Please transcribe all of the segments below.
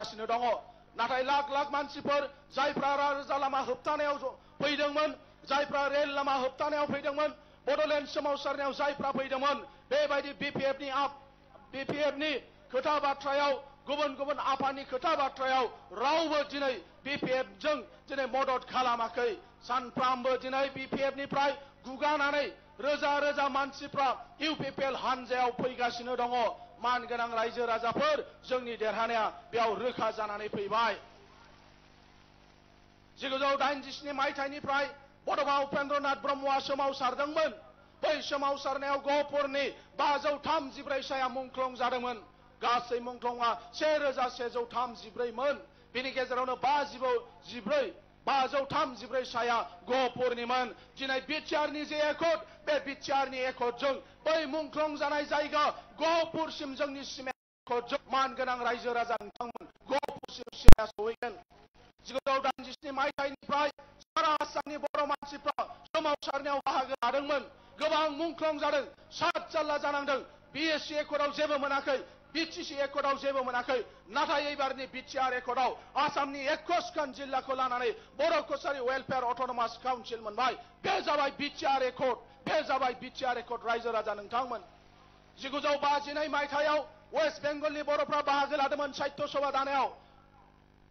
फैगासिनो दङ नाथाय लाख लाख मानसिफोर जायफ्रा राजा लामा होबथानायाव फैदोंमोन जायफ्रा रेल लामा होबथानायाव फैदोंमोन बडलेण्ड सोमावसारनायाव जायफ्रा फैदोंमोन बेबायदि बिपिएफनि खोथा बाथ्रायाव गुबुन गुबुन आफादनि खोथा बाथ्रायाव रावबो दिनै बिपिएफजों दिनै मदद खालामाखै सानफ्रामबो दिनै बिपिएफनिफ्राय गुगानानै रोजा रोजा मानसिफ्रा इउपिपिएल हानजायाव फैगासिनो दङ मानगोनां रायजो राजाफोर जोंनि देरहानाया बेयाव रोखा जानानै फैबाय 1987 मायथाइनिफ्राय बड'फा उपेन्द्रनाथ ब्रह्मआ सोमावसारदोंमोन बै सोमावसारनायाव गहपुरनि 534 साया मुंख्लं जादोंमोन गासै मुंख्लंआ 1134 मोन बेनि गेजेरावनो 534 साया गहपुरनिमोन दिनै बिटिआरनि जे एकट बे बिटिआरनि एकटजों बै मुंख्लं जानाय जायगा गहपुरसिम जोंनि सिमा एकटजों मानगोनां रायजो राजा नोंथांमोन गहपुरसिम सिमाया सहैगोन 1987 मायथाइनिफ्राय सारा आसामनि बर' मानसिफ्रा सोमावसारनायाव बाहागो लादोंमोन गोबां मुंख्लं जादों सात जाल्ला जानांदों बिएससि एकटआव जेबो मोनाखै बिटिसि एकटआव जेबो मोनाखै नाथाय एबारनि बिटिआर एकटआव आसामनि 21 जिल्लाखौ लानानै बर' कसारि वेलफेयार अट'नमास काउन्सिल मोनबाय बे जाबाय बिटिआर एकट बे जाबाय बिटिआर एकट रायजो राजा नोंथांमोन 1952 मायथाइयाव वेस्ट बेंगलनि बर'फ्रा बाहागो लादोंमोन साहित्य सभा दानायाव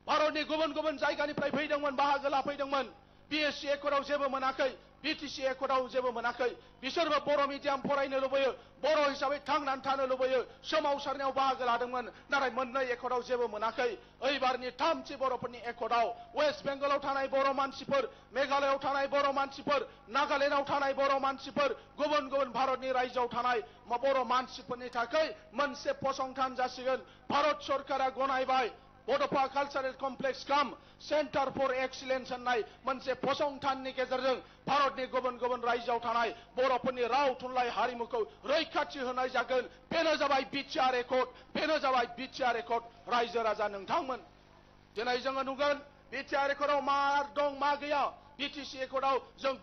भारतनि गुबुन गुबुन जायगानिफ्राय फैदोंमोन बाहागो लाफैदोंमोन बिएससि एकटआव जेबो मोनाखै बिटिसि एकटआव जेबो मोनाखै बिसोरबो बर' मिडियाम फरायनो लुबैयो बर' हिसाबै थांनानै थानो लुबैयो सोमावसारनायाव बाहागो लादोंमोन नाथाय मोननै एकटआव जेबो मोनाखै एबारनि थामथि बर'फोरनि एकटआव वेस्ट बेंगलाव थानाय बर' मानसिफोर मेघालयआव थानाय बर' मानसिफोर नागालेण्डआव थानाय बर' मानसिफोर गुबुन गुबुन भारतनि रायजोआव थानाय बर' मानसिफोरनि थाखाय मोनसे फसंथान जासिगोन भारत सरकारा गनायबाय बड'फा कालचारेल कमप्लेक्स काम सेन्टार फर एक्सिलेन्स होननाय मोनसे फसंथाननि गेजेरजों भारतनि गुबुन गुबुन रायजोआव थानाय बर'फोरनि राव थुनलाइ हारिमुखौ रैखाथि होनाय जागोन बेनो जाबाय बिटिआर एकट बेनो जाबाय बिटिआर एकट रायजो राजा नोंथांमोन दिनै जोङो नुगोन बिटिआर एकटआव मा दं मा गैया बिटिसि एकटआव जों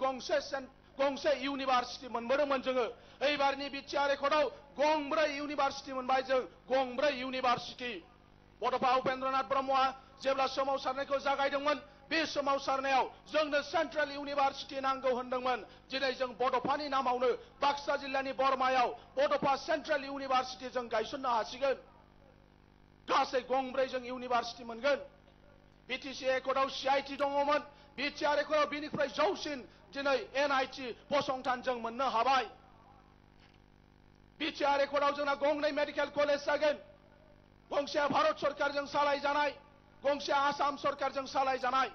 गंसे इउनिभारसिटि मोनबोदोंमोन जोङो एबारनि बिटिआर एकटआव गंब्रै इउनिभारसिटि मोनबाय जों गंब्रै इउनिभारसिटि बड'फा उपेन्द्रनाथ ब्रह्मआ जेब्ला सोमावसारनायखौ जागायदोंमोन बे सोमावसारनायाव जोंनो सेन्ट्रेल इउनिभारसिटि नांगौ होनदोंमोन दिनै जों बड'फानि नामावनो बाक्सा जिल्लानि बरमायाव बड'फा सेन्ट्रेल इउनिभारसिटि जों गायसननो हासिगोन गासै गंब्रै जों इउनिभारसिटि मोनगोन बिटिसि एकटआव सिआइटि दङमोन बिटिआर एकटआव बिनिफ्राय जौसिन दिनै एनआइटि फसंथान जों मोननो हाबाय बिटिआर एकटआव जोंना गंनै मेडिकेल कलेज जागोन गंसेया भारत सरकारजों सालायजानाय गंसेया आसाम सरकारजों सालायजानाय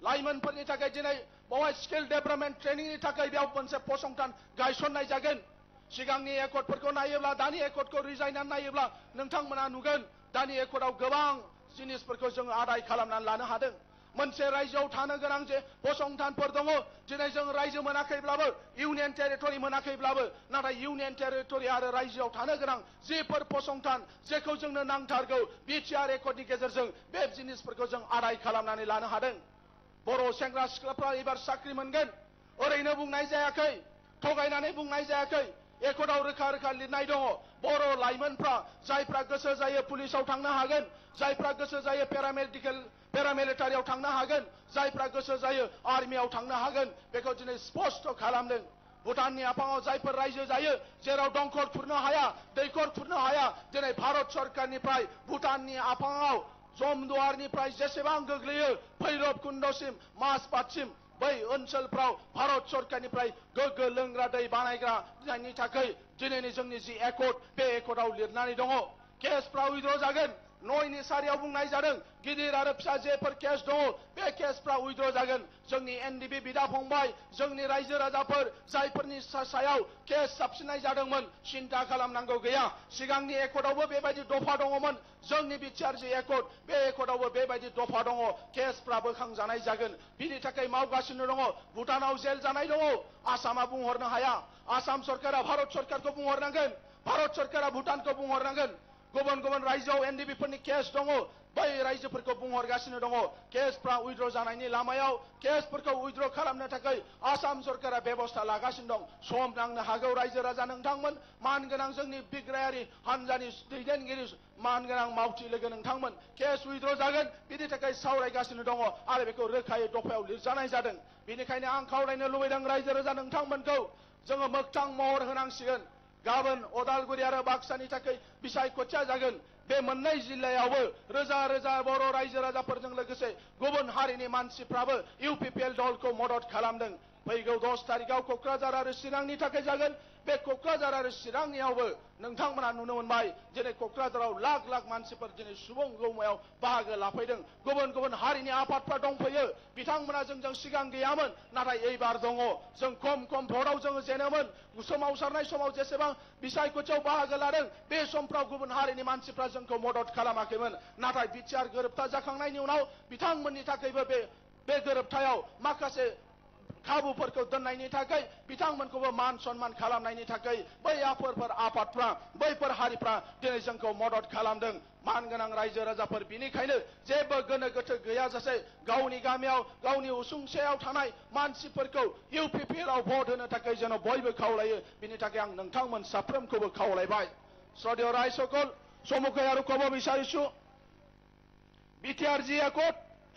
लाइमोनफोरनि थाखाय दिनै बेवहाय स्किल डेभेलपमेन्ट ट्रेनिंनि थाखाय बेयाव मोनसे फसंथान गायसननाय जागोन सिगांनि एकटफोरखौ नायोब्ला दानि एकटखौ रिजायनानै नायोब्ला नोंथांमोना नुगोन दानि एकटआव गोबां जिनिसफोरखौ जों आदाय खालामनानै लानो हादों मोनसे रायजोआव थानो गोनां जे फसंथानफोर दङ दिनै जों रायजो मोनाखैब्लाबो इउनियन टेरिटरि मोनाखैब्लाबो नाथाय इउनियन टेरिटरि आरो रायजोआव थानो गोनां जेफोर फसंथान जेखौ जोंनो नांथारगौ बिटिआर एकटनि गेजेरजों बे जिनिसफोरखौ जों आदाय खालामनानै लानो हादों बर' सेंग्रा सिख्लाफ्रा एबार साख्रि मोनगोन ओरैनो बुंनाय जायाखै थगायनानै बुंनाय जायाखै एकटआव रोखा रोखा लिरनाय दङ बर' लाइमोनफ्रा जायफ्रा गोसो जायो पुलिसाव थांनो हागोन जायफ्रा गोसो जायो पेरामिलिटारियाव थांनो हागोन जायफ्रा गोसो जायो आर्मियाव थांनो हागोन बेखौ दिनै स्पष्ट खालामदों भुटाननि आफाङाव जायफोर रायजो जायो जेराव दंखल खुरनो हाया दैखर खुरनो हाया दिनै भारत सरकारनिफ्राय भुटाननि आफाङाव जमदुवारनिफ्राय जेसेबां गोग्लैयो भैरब कुन्दसिम माजबातसिम बै ओनसोलफ्राव भारत सरकारनिफ्राय गोग्गो लोंग्रा दै बानायग्रानि थाखाय दिनैनि जोंनि जि एकट बे एकटआव लिरनानै दङ केसफ्रा उइद्र जागोन 9नि सारियाव बुंनाय जादों गिदिर आरो फिसा जेफोर केस दङ बे केसफ्रा उइद्र जागोन जोंनि एनडिबि बिदा फंबाय जोंनि रायजो राजाफोर जायफोरनि सायाव केस साबसिननाय जादोंमोन सिन्था खालामनांगौ गैया सिगांनि एकटआवबो बेबायदि दफा दङमोन जोंनि बिटिआर जि एकट बे एकटआवबो बेबायदि दफा दङ केसफ्रा बोखांजानाय जागोन बिनि थाखाय मावगासिनो दङ भुटानाव जेल जानाय दङ आसामा बुंहरनो हाया आसाम सरकारा भारत सरकारखौ बुंहरनांगोन भारत सरकारा भुटानखौ बुंहरनांगोन गुबुन गुबुन रायजोआव एनडिबिफोरनि केस दङ बै रायजोफोरखौ बुंहरगासिनो दङ केसफ्रा उइथड्र जानायनि लामायाव केसफोरखौ उइथड्र खालामनो थाखाय आसाम सरकारा बेबस्था लागासिनो दं सम नांनो हागौ रायजो राजा नोंथांमोन मानगोनां जोंनि बिग्रायारि हानजानि दैदेनगिरि मानगोनां मावथि लोगो नोंथांमोन केस उइथड्र जागोन बिनि थाखाय सावरायगासिनो दङ आरो बेखौ रोखायै दफायाव लिरजानाय जादों बेनिखायनो आं खावलायनो लुबैदों रायजो राजा नोंथांमोनखौ जोङो मोगथां महर होनांसिगोन गाबोन अदालगुरि आरो बाक्सानि थाखाय बिसायख'थिया जागोन बे मोननै जिल्लायावबो रोजा रोजा बर' रायजो राजाफोरजों लोगोसे गुबुन हारिनि मानसिफ्राबो इउपिपिएल दलखौ मदद खालामदों फैगौ 10 तारिखआव क'क्राझार आरो चिरांनि थाखाय जागोन बे क'क्राझार आरो चिरांनियावबो नोंथांमोना नुनो मोनबाय दिनै क'क्राझाराव लाख लाख मानसिफोर दिनै सुबुं गौमायाव बाहागो लाफैदों गुबुन गुबुन हारिनि आफादफ्रा दंफैयो बिथांमोना जोंजों सिगां गैयामोन नाथाय एबार दङ जों खम भटआव जोङो जेनोमोन सोमावसारनाय समाव जेसेबां बिसायख'थियाव बाहागो लादों बे समफ्राव गुबुन हारिनि मानसिफ्रा जोंखौ मदद खालामाखैमोन नाथाय बिटिआर गोरोबथा जाखांनायनि उनाव बिथांमोननि थाखायबो बे गोरोबथायाव माखासे खाबुफोरखौ दोननायनि थाखाय बिथांमोनखौबो मान सन्मान खालामनायनि थाखाय बै आफादफ्रा बैफोर हारिफ्रा दिनै जोंखौ मदद खालामदों मानगोनां रायजो राजाफोर बिनिखायनो जेबो गोनो गोथो गैयाजासे गावनि गामियाव गावनि उसुंसेयाव थानाय मानसिफोरखौ इउपिपिएलआव भट होनो थाखाय जेन बयबो खावलायो बिनि थाखाय आं नोंथांमोन साफ्रोमखौबो खावलायबाय শ্রদ্ধেয় রাইসকল সম্মুখে আৰু ক'ব বিচাৰিছো বিটিআৰ যি একত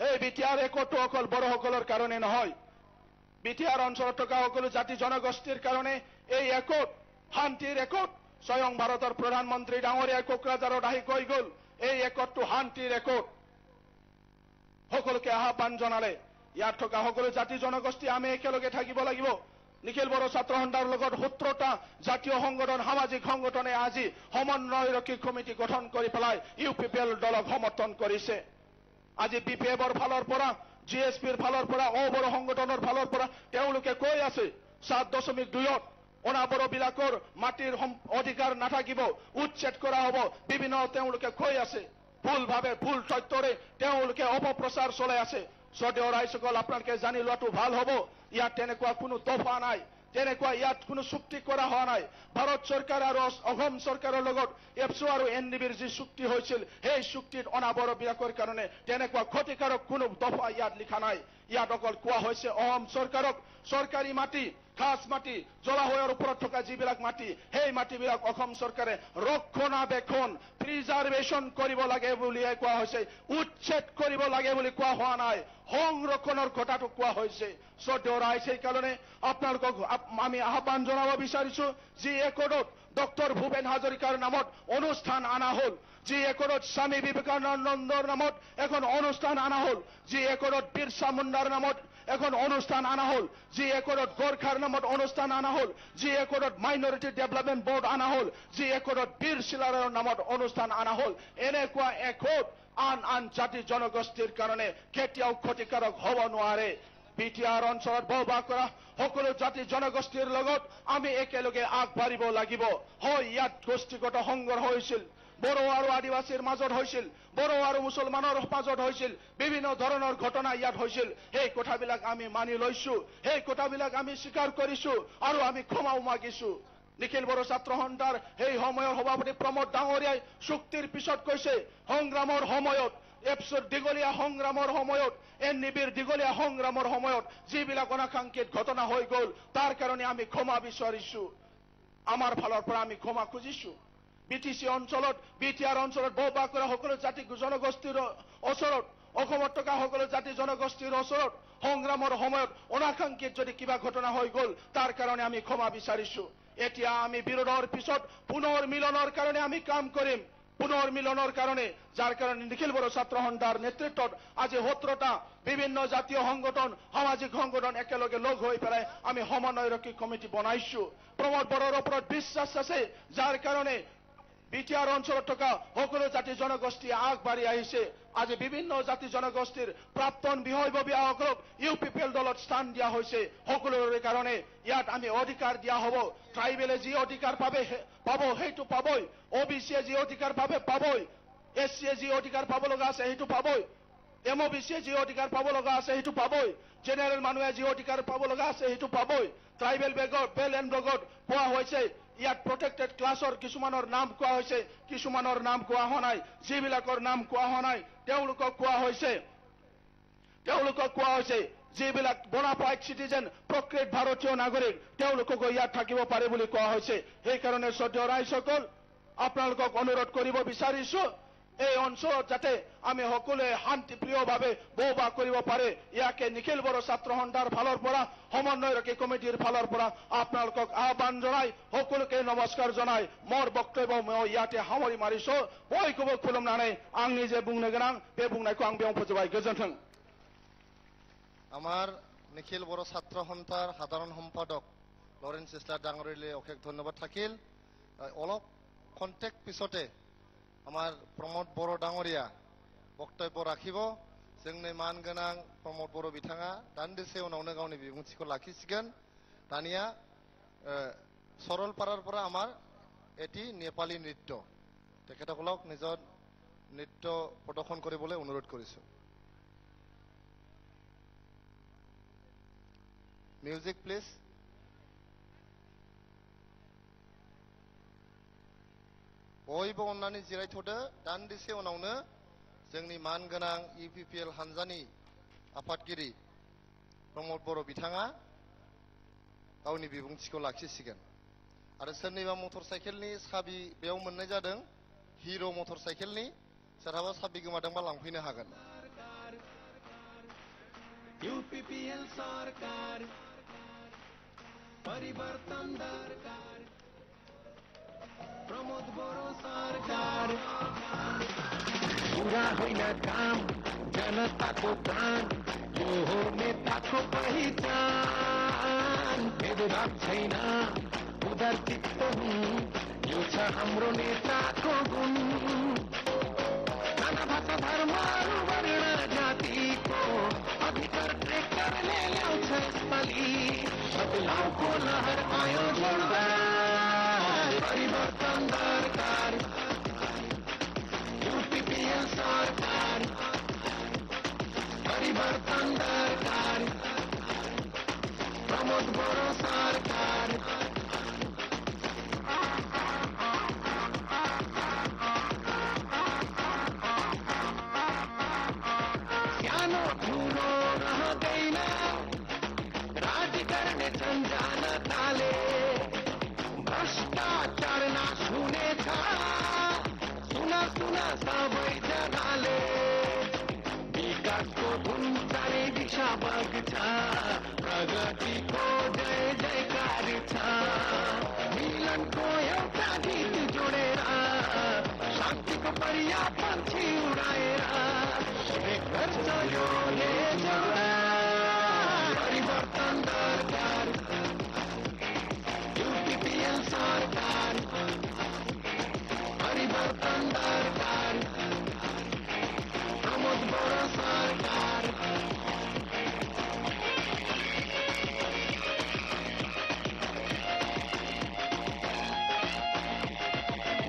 এই বিটিআৰ একতটো অকল বড়োসকলৰ কাৰণে নহয় বিটিআৰ অঞ্চলত থকা সকলো জাতি জনগোষ্ঠীৰ কাৰণে এই একত শান্তিৰ একত স্বয়ং ভাৰতৰ প্ৰধানমন্ত্ৰী ডাঙৰীয়াই কোকৰাঝাৰত আহি কৈ গ'ল এই একতটো শান্তিৰ একত সকলোকে আহ্বান জনালে ইয়াত থকা সকলো জাতি জনগোষ্ঠী আমি একেলগে থাকিব লাগিব নিখিল বড়ো ছাত্ৰ সন্থাৰ লগত 17টা জাতীয় সংগঠন সামাজিক সংগঠনে আজি সমন্বয়ৰক্ষী কমিটি গঠন কৰি পেলাই ইউপিপিএল দলক সমৰ্থন কৰিছে আজি বিপিএফৰ ফালৰ পৰা জিএসপিৰ ফালৰ পৰা অবড়ো সংগঠনৰ ফালৰ পৰা তেওঁলোকে কৈ আছে 7.2ত অনাবড়ো বিলাকৰ মাটিৰ অধিকাৰ নাথাকিব উচ্ছেদ কৰা হ'ব বিভিন্ন তেওঁলোকে কৈ আছে ভুলভাৱে ভুল তথ্যৰে তেওঁলোকে অপপ্ৰচাৰ চলাই আছে শ্ৰদ্ধেয় ৰাইসকল আপোনালোকে জানি লোৱাটো ভাল হ'ব ইয়াত তেনেকুৱা কোনো দফা নাই তেনেকুৱা ইয়াত কোনো চুক্তি কৰা হোৱা নাই ভাৰত চৰকাৰ আৰু অসম চৰকাৰৰ লগত এফচু আৰু এনডিবিৰ যি চুক্তি হৈছিল সেই চুক্তিত অনাবড়ো বিলাকৰ কাৰণে তেনেকুৱা ক্ষতিকাৰক কোনো দফা ইয়াত লিখা নাই ইয়াত অকল কোৱা হৈছে অসম চৰকাৰক চৰকাৰী মাটি খাস মাটি জলাশয়ৰ ওপৰত থকা যিবিলাক মাটি সেই মাটিবিলাক অসম চৰকাৰে ৰক্ষণাবেক্ষণ প্ৰিজাৰ্ভেশ্যন কৰিব লাগে বুলি কোৱা হৈছে উচ্ছেদ কৰিব লাগে বুলি কোৱা হোৱা নাই সংৰক্ষণৰ কথাটো কোৱা হৈছে শ্ৰদ্ধেয় ৰাইজ সেই কাৰণে আপোনালোকক আমি আহ্বান জনাব বিচাৰিছো যি একতত ডক্টৰ ভূপেন হাজৰিকাৰ নামত অনুষ্ঠান আনা হল যি একতত স্বামী বিবেকানন্দৰ নামত এখন অনুষ্ঠান আনা হল যি একতত বিৰছা মুণ্ডাৰ নামত এখন অনুষ্ঠান আনা হল যি একতত গোৰ্খাৰ নামত অনুষ্ঠান আনা হল যি একতত মাইনৰিটি ডেভেলপমেন্ট বোৰ্ড আনা হল যি একতত বীৰ শিলাৰৰ নামত অনুষ্ঠান আনা হল এনেকুৱা একত আন জাতি জনগোষ্ঠীৰ কাৰণে কেতিয়াও ক্ষতিকাৰক হ'ব নোৱাৰে বিটিআৰ অঞ্চলত বসবাস কৰা সকলো জাতি জনগোষ্ঠীৰ লগত আমি একেলগে আগবাঢ়িব লাগিব হয় ইয়াত গোষ্ঠীগত সংঘৰ্ষ হৈছিল বড়ো আৰু আদিবাসীৰ মাজত হৈছিল বড়ো আৰু মুছলমানৰ মাজত হৈছিল বিভিন্ন ধৰণৰ ঘটনা ইয়াত হৈছিল এই কথাবিলাক আমি মানি লৈছো এই কথাবিলাক আমি স্বীকাৰ কৰিছো আৰু আমি ক্ষমাও মাগিছো নিখিল বড়ো ছাত্ৰ সন্থাৰ এই সময়ৰ সভাপতি প্ৰমোদ ডাঙৰীয়াই চুক্তিৰ পিছত কৈছে সংগ্ৰামৰ সময়ত এফচুৰ দীঘলীয়া সংগ্ৰামৰ সময়ত এনডিবিৰ দীঘলীয়া সংগ্ৰামৰ সময়ত যিবিলাক অনাকাংক্ষিত ঘটনা হৈ গ'ল তাৰ কাৰণে আমি ক্ষমা বিচাৰিছো আমাৰ ফালৰ পৰা আমি ক্ষমা খুজিছো বিটিসি অঞ্চলত বিটিআৰ অঞ্চলত বসবাস কৰা সকলো জাতি জনগোষ্ঠীৰ ওচৰত অসমত থকা সকলো জাতি জনগোষ্ঠীৰ ওচৰত সংগ্ৰামৰ সময়ত অনাকাংক্ষিত যদি কিবা ঘটনা হৈ গ'ল তাৰ কাৰণে আমি ক্ষমা বিচাৰিছো এতিয়া আমি বিৰোধৰ পিছত পুনৰ মিলনৰ কাৰণে আমি কাম কৰিম পুনৰ মিলনৰ কাৰণে যাৰ কাৰণে নিখিল বড়ো ছাত্ৰ সন্থাৰ নেতৃত্বত আজি 17টা বিভিন্ন জাতীয় সংগঠন সামাজিক সংগঠন একেলগে লগ হৈ পেলাই আমি সমন্বয়ৰক্ষী কমিটি বনাইছো প্ৰমোদ বড়োৰ ওপৰত বিশ্বাস আছে যাৰ কাৰণে বিটিআৰ অঞ্চলত থকা সকলো জাতি জনগোষ্ঠী আগবাঢ়ি আহিছে আজি বিভিন্ন জাতি জনগোষ্ঠীৰ প্ৰাক্তন বিষয়ববীয়াসকলক ইউপিপিএল দলত স্থান দিয়া হৈছে সকলোৰে কাৰণে ইয়াত আমি অধিকাৰ দিয়া হ'ব ট্ৰাইবেলে যি অধিকাৰ পাব সেইটো পাবই ওবিসিয়ে যি অধিকাৰ পাবই এসসিয়ে যি অধিকাৰ পাব লগা আছে সেইটো পাবই এমওবিসিয়ে যি অধিকাৰ পাব লগা আছে সেইটো পাবই জেনেৰেল মানুহে যি অধিকাৰ পাব লগা আছে সেইটো পাবই ট্ৰাইবেল বেল এণ্ড ব্লকত পোৱা হৈছে ইয়াত প্ৰটেক্টেড ক্লাছৰ কিছুমানৰ নাম কোৱা হৈছে, কিছুমানৰ নাম কোৱা হোৱা নাই। যিবিলাকৰ নাম কোৱা হোৱা নাই তেওঁলোকক কোৱা হৈছে যিবিলাক বনাফাইড চিটিজেন, প্ৰকৃত ভাৰতীয় নাগৰিক, তেওঁলোককো ইয়াত থাকিব পাৰে বুলি কোৱা হৈছে। সেইকাৰণে শ্ৰদ্ধেয় ৰাইজসকল, আপোনালোকক অনুৰোধ কৰিব বিচাৰিছো, এই অঞ্চলত যাতে আমি সকলোৱে শান্তিপ্ৰিয়ভাৱে বসবাস কৰিব পাৰে, ইয়াকে নিখিল বড়ো ছাত্ৰ সন্থাৰ ফালৰ পৰা, সমন্বয়ৰক্ষী কমিটিৰ ফালৰ পৰা আপোনালোকক আহ্বান জনাই, সকলোকে নমস্কাৰ জনাই মোৰ বক্তব্য মই ইয়াতে সামৰি মাৰিছো। बयखौबो खुलुमनानै आंनि जे बुंनो गोनां बे बुंनायखौ आं बेयाव फोजोबबाय। गोजोन्थों। আমার নিখিল বড়ো ছাত্র সন্থার সাধারণ সম্পাদক লরেন্স ইসলার ডাঙরিলে অশেষ ধন্যবাদ থাকিল। অলপ কন্টেক্ট পিছতে আমার প্রমোদ বড়ো ডাঙরিয়া বক্তব্য রাখিব। जोंनि मानगोनां प्रमोद बर' बिथाङा दान्दिसे उनावनो गावनि बिबुंथिखौ लाखिसिगोन। दानिया सरलपारार পৰা আমাৰ এটি নেপালী নৃত্য, তেখেতসকলক নিজৰ নৃত্য প্ৰদৰ্শন কৰিবলৈ অনুৰোধ কৰিছো। Music please. बयबो अन्नानै जिरायथ'दो। दान्दिसे उनावनो जोंनि मानगोनां इउपिपिएल हानजानि आफादगिरि प्रमोद बर' बिथाङा गावनि बिबुंथिखौ लाखिसिगोन। आरो सोरनिबा मटर साइकेलनि साबि बेयाव मोननाय जादों, हिरो मटर साइकेलनि। सोरहाबा साबि गोमादोंबा लांफैनो हागोन। यूपीपीएल सरकार परिवर्तन दरकार, प्रमोद बड़ो सरकार पूरा होइना काम जनता को प्राण, यो हो नेता को पहिचान। भेदभाव छैन उदार चित्त हुँ, यो छ हाम्रो नेताको गुण। नाना भाषा धर्म वर्ण जातिको अधिकार ट्रेक्टरले ल्याउँछ यसपालि। बदलावको लहर आयो जोरदार, परिवर्तन दरकार, यूपीपीएल सरकार परिवर्तन दरकार, प्रमोद बड़ो सरकार। सानो ठुलो रहँदैन, राज गर्ने जनताले। भ्रष्टाचार नाश हुनेछ, सुन सुन सबै जनाले। विकासको धुन चारै दिशा बग्छ, प्रगतिको जय जयकार छ। मिलनको एउटा गीत जोडेर, शान्तिको परिया पक्षी उडाएर, गर्छ यो परिवर्तन दरकार, यूपीपीएल सरकार परिवर्तन दरकार, प्रमोद बड़ो सरकार।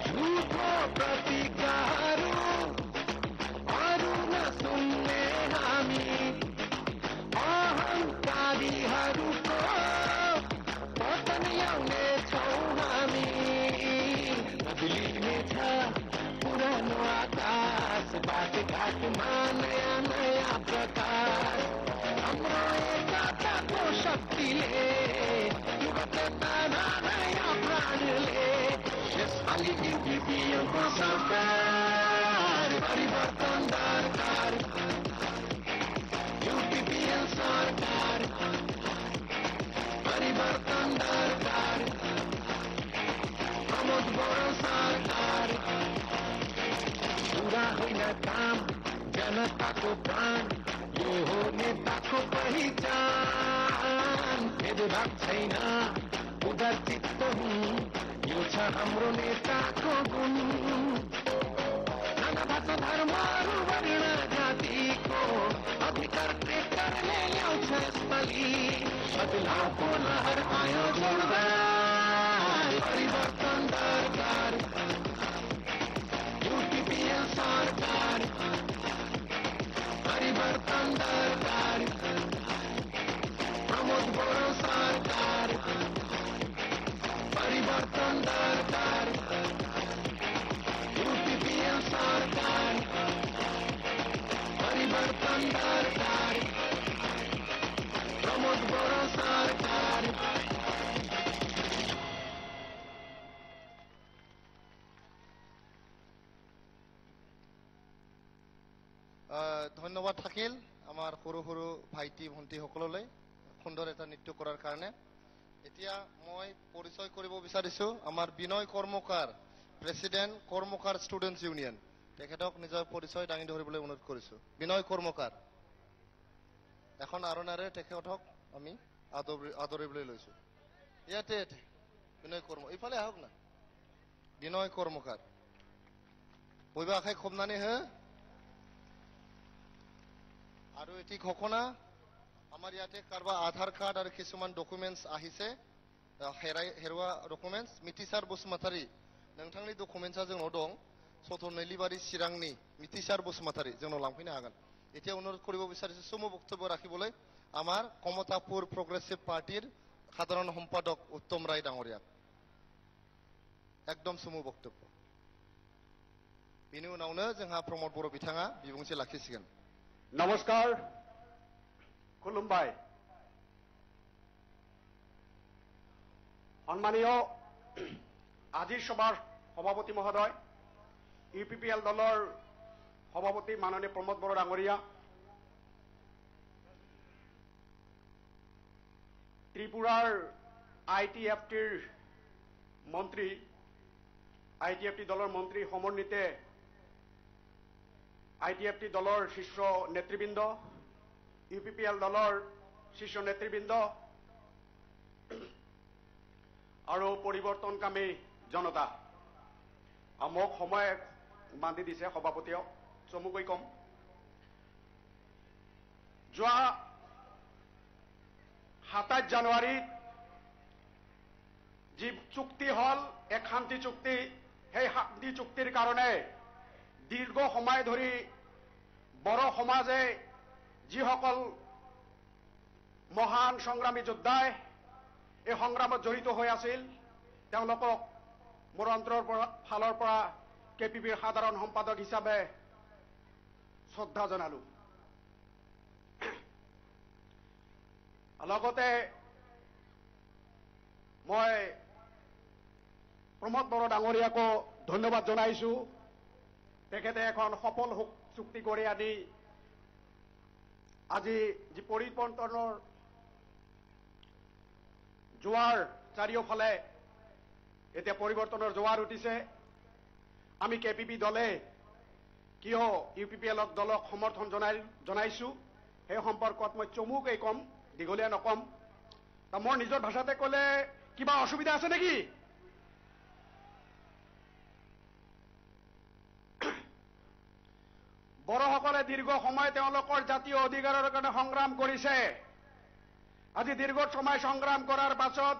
झूठो प्रतिज्ञाहरू अरू नसुन्ने हामी, अहङ्कारीहरूको पतन ल्याउनेछौँ हामी। बदलिनेछ पुरानो आकाश, बाटोघाटमा नयाँ नयाँ प्रकाश। हाम्रो एकताको शक्तिले, युवकता नयाँ प्राणले, यसपालि यूपीपीएलको सरकार परिवर्तन दरकार, यूपीपीएल सरकार परिवर्तन दरकार, प्रमोद बड़ो सरकार पूरा होइन काम जनताको प्राण, यो हो नेताको पहिचान। भेदभाव छैन उदार चित्त हुँ, यो छ हाम्रो नेताको गुण। नाना भाषा धर्म वर्ण जातिको अधिकार ट्रेक्टरले ल्याउँछ यसपालि। बदलावको लहर आयो जोरदार, परिवर्तन दरकार, यूपीपीएल सरकार परिवर्तन दरकार, प्रमोद बड़ो सरकार परिवर्तन ভান্ডার প্রমোদ বড় সরকার ধন্যবাদ থাকিল আমাৰ সৰু সৰু ভাইটি ভণ্টিসকললৈ সুন্দৰ এটা নৃত্য কৰাৰ কাৰণে। এতিয়া মই পৰিচয় কৰিব বিচাৰিছো আমাৰ Binoy Karmakar, president Karmakar students union, তেখেতক নিজৰ পৰিচয় দাঙি ধৰিবলৈ অনুৰোধ কৰিছো। বিনয় কৰ্মকাৰ, এখন আৰণাৰে তেখেতক আমি আদৰিবলৈ লৈছো। ইয়াতে বিনয় ইফালে আহক না। বিনয় কৰ্মকাৰ বহিব আখাই খবনানি হে আৰু এটি ঘটনা আমাৰ ইয়াতে কাৰোবাৰ আধাৰ কাৰ্ড আৰু কিছুমান ডকুমেণ্টছ আহিছে, হেৰুৱা ডকুমেণ্টছ। মিতিसार बसुमतारी, नोंथांनि डकुमेन्टसा जोंनाव दं। सथ' नैलिबारि चिरांनि मितिसार बसुमतारी जोंनाव लांफैनो हागोन। এতিয়া অনুৰোধ কৰিব বিচাৰিছো চমু বক্তব্য ৰাখিবলৈ আমাৰ কমতাপুৰ প্ৰগ্ৰেছিভ পাৰ্টিৰ সাধাৰণ সম্পাদক উত্তম ৰায় ডাঙৰীয়া। একদম চমু বক্তব্য। बेनि उनावनो जोंहा प्रमोद बर' बिथाङा बिबुंथि लाखिसिगोन। नमस्कार, खुलुमबाय। सम्मानीय আজিৰ সভাৰ সভাপতি মহোদয়, ইউপিপিএল দলৰ সভাপতি মাননীয় প্ৰমোদ বড়ো ডাঙৰীয়া, ত্ৰিপুৰাৰ ITFTৰ মন্ত্ৰী, ITFT দলৰ মন্ত্ৰী সমন্বিতে ITFT দলৰ শীৰ্ষ নেতৃবৃন্দ, ইউপিপিএল দলৰ শীৰ্ষ নেতৃবৃন্দ আৰু পৰিৱৰ্তনকামী জনতা, মোক সময় বান্ধি দিছে সভাপতিয়ে, চমুকৈ কম। যোৱা 27 জানুৱাৰীত যি চুক্তি হল, এক শান্তি চুক্তি, সেই শান্তি চুক্তিৰ কাৰণে দীৰ্ঘ সময় ধৰি বড়ো সমাজে যিসকল মহান সংগ্ৰামী যোদ্ধাই এই সংগ্ৰামত জড়িত হৈ আছিল, তেওঁলোকক মোৰ অন্তৰৰ ফালৰ পৰা কেপিপিৰ সাধাৰণ সম্পাদক হিচাপে শ্ৰদ্ধা জনালো। লগতে মই প্ৰমোদ বড়ো ডাঙৰীয়াকো ধন্যবাদ জনাইছো। তেখেতে এখন সফল চুক্তি কৰি আনি আজি যি পৰিৱৰ্তনৰ জোৱাৰ চাৰিওফালে এতিয়া পৰিৱৰ্তনৰ জোৱাৰ উঠিছে। আমি কেপিপি দলে কিয় ইউপিপিএল দলক সমৰ্থন জনাইছো সেই সম্পৰ্কত মই চমুকৈ কম, দীঘলীয়া নকম। মোৰ নিজৰ ভাষাতে ক'লে কিবা অসুবিধা আছে নেকি? বড়োসকলে দীৰ্ঘ সময় তেওঁলোকৰ জাতীয় অধিকাৰৰ কাৰণে সংগ্ৰাম কৰিছে। আজি দীৰ্ঘ সময় সংগ্ৰাম কৰাৰ পাছত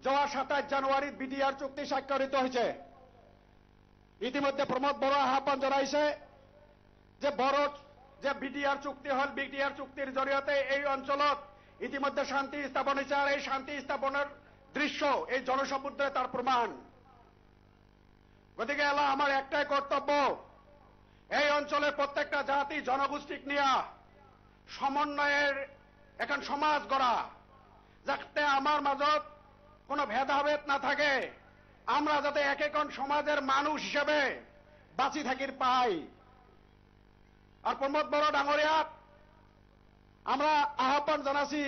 যোৱা 27 জানুৱাৰীত বিডিআৰ চুক্তি স্বাক্ষৰিত হৈছে। ইতিমধ্যে প্ৰমোদ বড়োৱে আহ্বান জনাইছে যে বিডিআৰ চুক্তি হল, বিডিআৰ চুক্তিৰ জৰিয়তে এই অঞ্চলত ইতিমধ্যে শান্তি স্থাপন হৈছে। আৰু এই শান্তি স্থাপনৰ দৃশ্য এই জনসমুদ্ৰে তাৰ প্ৰমাণ। গতিকে আমাৰ একটাই কৰ্তব্য, এই অঞ্চলের প্রত্যেকটা জাতি জনগোষ্ঠীক নিয়ে সমন্বয়ের এখন সমাজ গড়া, যাতে আমার মাজত কোনো ভেদাভেদ না থাকে, আমরা যাতে এক এখন সমাজের মানুষ হিসেবে বাঁচি থাকির পাই। আর প্রমোদ বড়ো ডাঙরিয়াক আমরা আহ্বান জানাছি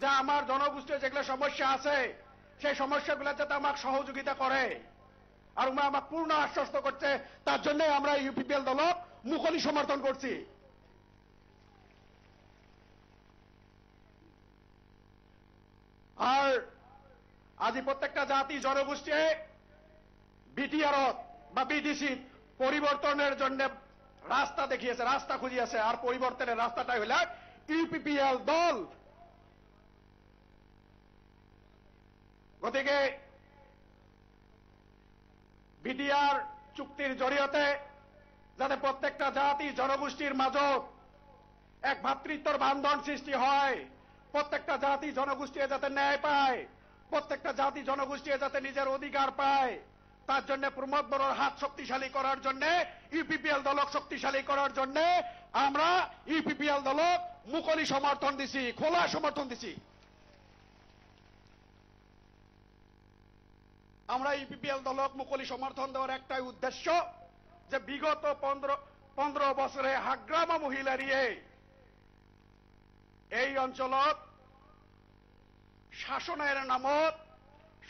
যে আমার জনগোষ্ঠীর যেগুলো সমস্যা আছে সেই সমস্যাগুলো যাতে আমাকে সহযোগিতা করে। আর আমাকে পূর্ণ আশ্বস্ত করছে, তার জন্য আমরা ইউপিপিএল দলক মুকলি সমর্থন করছি। আর আজি প্রত্যেকটা জাতি জনগোষ্ঠী বিটিআরত বা বিডিসি পরিবর্তনের জন্য রাস্তা দেখিয়েছে, রাস্তা খুঁজিয়েছে। আর পরিবর্তনের রাস্তাটাই হল ইউপিপিএল দল। গতিকে বিডিআর চুক্তির জড়িয়তে যাতে প্রত্যেকটা জাতি জনগোষ্ঠীর মাজত এক ভাতৃত্বর বান্ধন সৃষ্টি হয়, প্রত্যেকটা জাতি জনগোষ্ঠী যাতে ন্যায় পায়, প্রত্যেকটা জাতি জনগোষ্ঠী যাতে নিজের অধিকার পায়, তার জন্য প্রমোদ বড়োর হাত শক্তিশালী করার জন্য, ইউপিপিএল দলক শক্তিশালী করার জন্য আমরা ইউপিপিএল দলক মুকলি সমর্থন দিছি, খোলা সমর্থন দিছি। আমরা ইউপিপিএল দলক মুকলি সমর্থন দেওয়ার একটাই উদ্দেশ্য যে বিগত 15 বছরে হাগ্রামা মহিলারিয়ে এই অঞ্চলত শাসনের নামত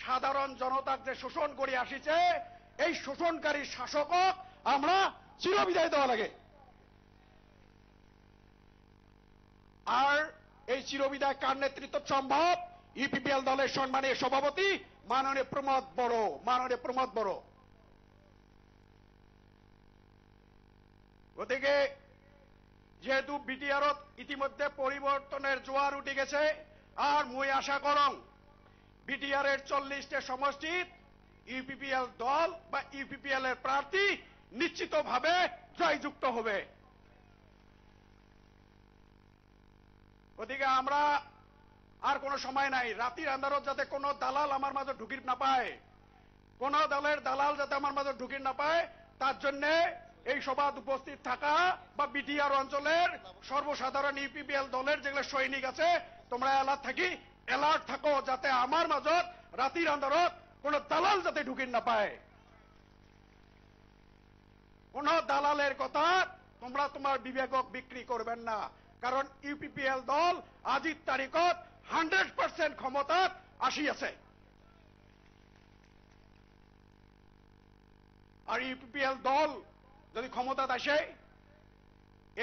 সাধারণ জনতাক যে শোষণ করে আসিছে, এই শোষণকারী শাসকক আমরা চিরবিদায় দেওয়া লাগে। আর এই চিরবিদায় কার নেতৃত্ব সম্ভব? ইউপিপিএল দলের সম্মানীয় সভাপতি মাননীয় প্রমোদ বড়। গতিকে যেহেতু বিটিআরত ইতিমধ্যে পরিবর্তনের জোয়ার উঠে গেছে, আর মুই আশা করং বিটিআর এর 40টা সমষ্টিত ইউপিপিএল দল বা ইউপিপিএল এর প্রার্থী নিশ্চিতভাবে জয়যুক্ত হবে। গতিকে আমরা আর কোনো সময় নাই, রাতির আন্ধারত যাতে কোনো দালাল আমার মাঝে ঢুকির না পায়, কোন দলের দালাল যাতে আমার মাঝে ঢুকির না পায়, তার জন্য এই সভাত উপস্থিত থাকা বা বিটিআর অঞ্চলের সর্বসাধারণ ইউপিপিএল দলের যেগুলো সৈনিক আছে, তোমরা অ্যালার্ট থাকো যাতে আমার মাঝত রাতির আন্ধারত কোন দালাল যাতে ঢুকির না পায়। কোন দালালের কথা তোমরা তোমার বিবেকক বিক্রি করবেন না, কারণ ইউপিপিএল দল আজির তারিখত 100% ক্ষমতাত আসিয়াছে। আর ইউপিপিএল দল যদি ক্ষমতাত আসে,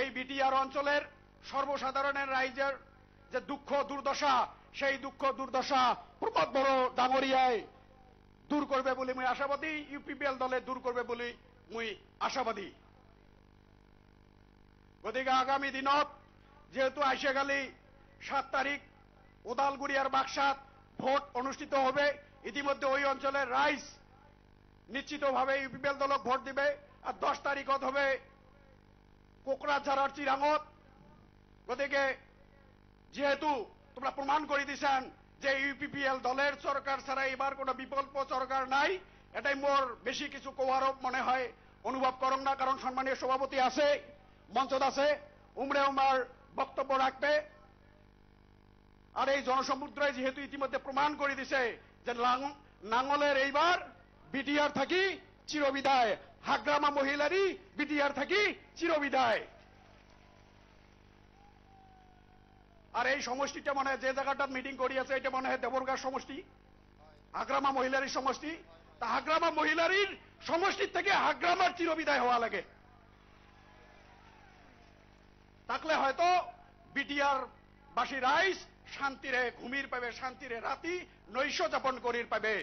এই বিটিআর অঞ্চলের সর্বসাধারণের রাইজের যে দুঃখ দুর্দশা, সেই দুঃখ দুর্দশা প্রমোদ বড় ডাঙরিয়ায় দূর করবে বলে মুই আশাবাদী, ইউপিপিএল দলে দূর করবে বলে মুই আশাবাদী। গতিকে আগামী দিনত যেহেতু আইসে গেলি 7 তারিখ ওদালগুড়ি আর বাক্সাত ভোট অনুষ্ঠিত হবে, ইতিমধ্যে ওই অঞ্চলের রাইজ নিশ্চিতভাবে ইউপিপিএল দলক ভোট দিবে। আর 10 তারিখত হবে কোকরাঝাড়ার চিরাঙত। গতিকে যেহেতু তোমরা প্রমাণ করে দিছেন যে ইউপিপিএল দলের সরকার ছাড়া এবার কোনো বিকল্প সরকার নাই, এটাই মোর বেশি কিছু কোয়ারব মনে হয় অনুভব করম না, কারণ সম্মানীয় সভাপতি আছে, মঞ্চত আছে, উমরে উমার বক্তব্য রাখবে। আর এই জনসমুদ্রে যেহেতু ইতিমধ্যে প্রমাণ করে দিছে যে নাঙ্গলের এইবার বিটিআর থাকি চিরবিদায়, হাগ্রামা মহিলারই বিটিআর থাকি চিরবিদায়। আর এই সমষ্টিটা মনে হয় যে জায়গাটা মিটিং করিয়াছে, এটা মনে হয় দেবরগাঁ সমষ্টি, হাগ্রামা মহিলারীর সমষ্টি। তা হাগ্রামা মহিলারীর সমষ্টির থেকে হাগ্রামার চিরবিদায় হওয়া লাগে, থাকলে হয়তো বিটিআর বাসী রাইজ শান্তিরে ঘুমির পাবে, শান্তিরে রাতি নৈশ যাপন করির পাবে।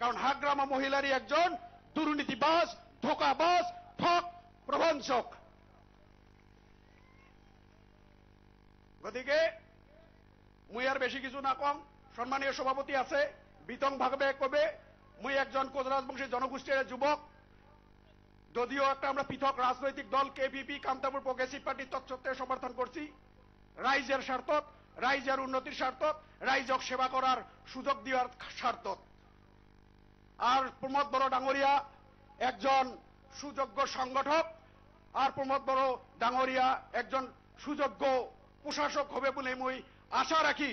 কারণ হাগ্রামা মহিলারই একজন দুর্নীতিবাজ, ধোকাবাজ, ঠক প্রবঞ্চক। গতিকে মুই আর বেশি কিছু না কম, সম্মানীয় সভাপতি আছে, বিতং ভাবে কবে। মুই একজন কোচরাজবংশী জনগোষ্ঠীর যুবক, যদিও একটা আমরা পৃথক রাজনৈতিক দল কেপিপি কামতাপুর প্রগ্রেসিভ পার্টি তৎসত্ত্বে সমর্থন করছি, রাইজের স্বার্থত, রাইজের উন্নতির স্বার্থত, রাইজক সেবা করার সুযোগ দেওয়ার স্বার্থত। আর প্রমোদ বড় ডাঙরিয়া একজন সুযোগ্য সংগঠক, আর প্রমোদ বড় ডাঙরিয়া একজন সুযোগ্য প্রশাসক হবে বলে মুই আশা রাখি।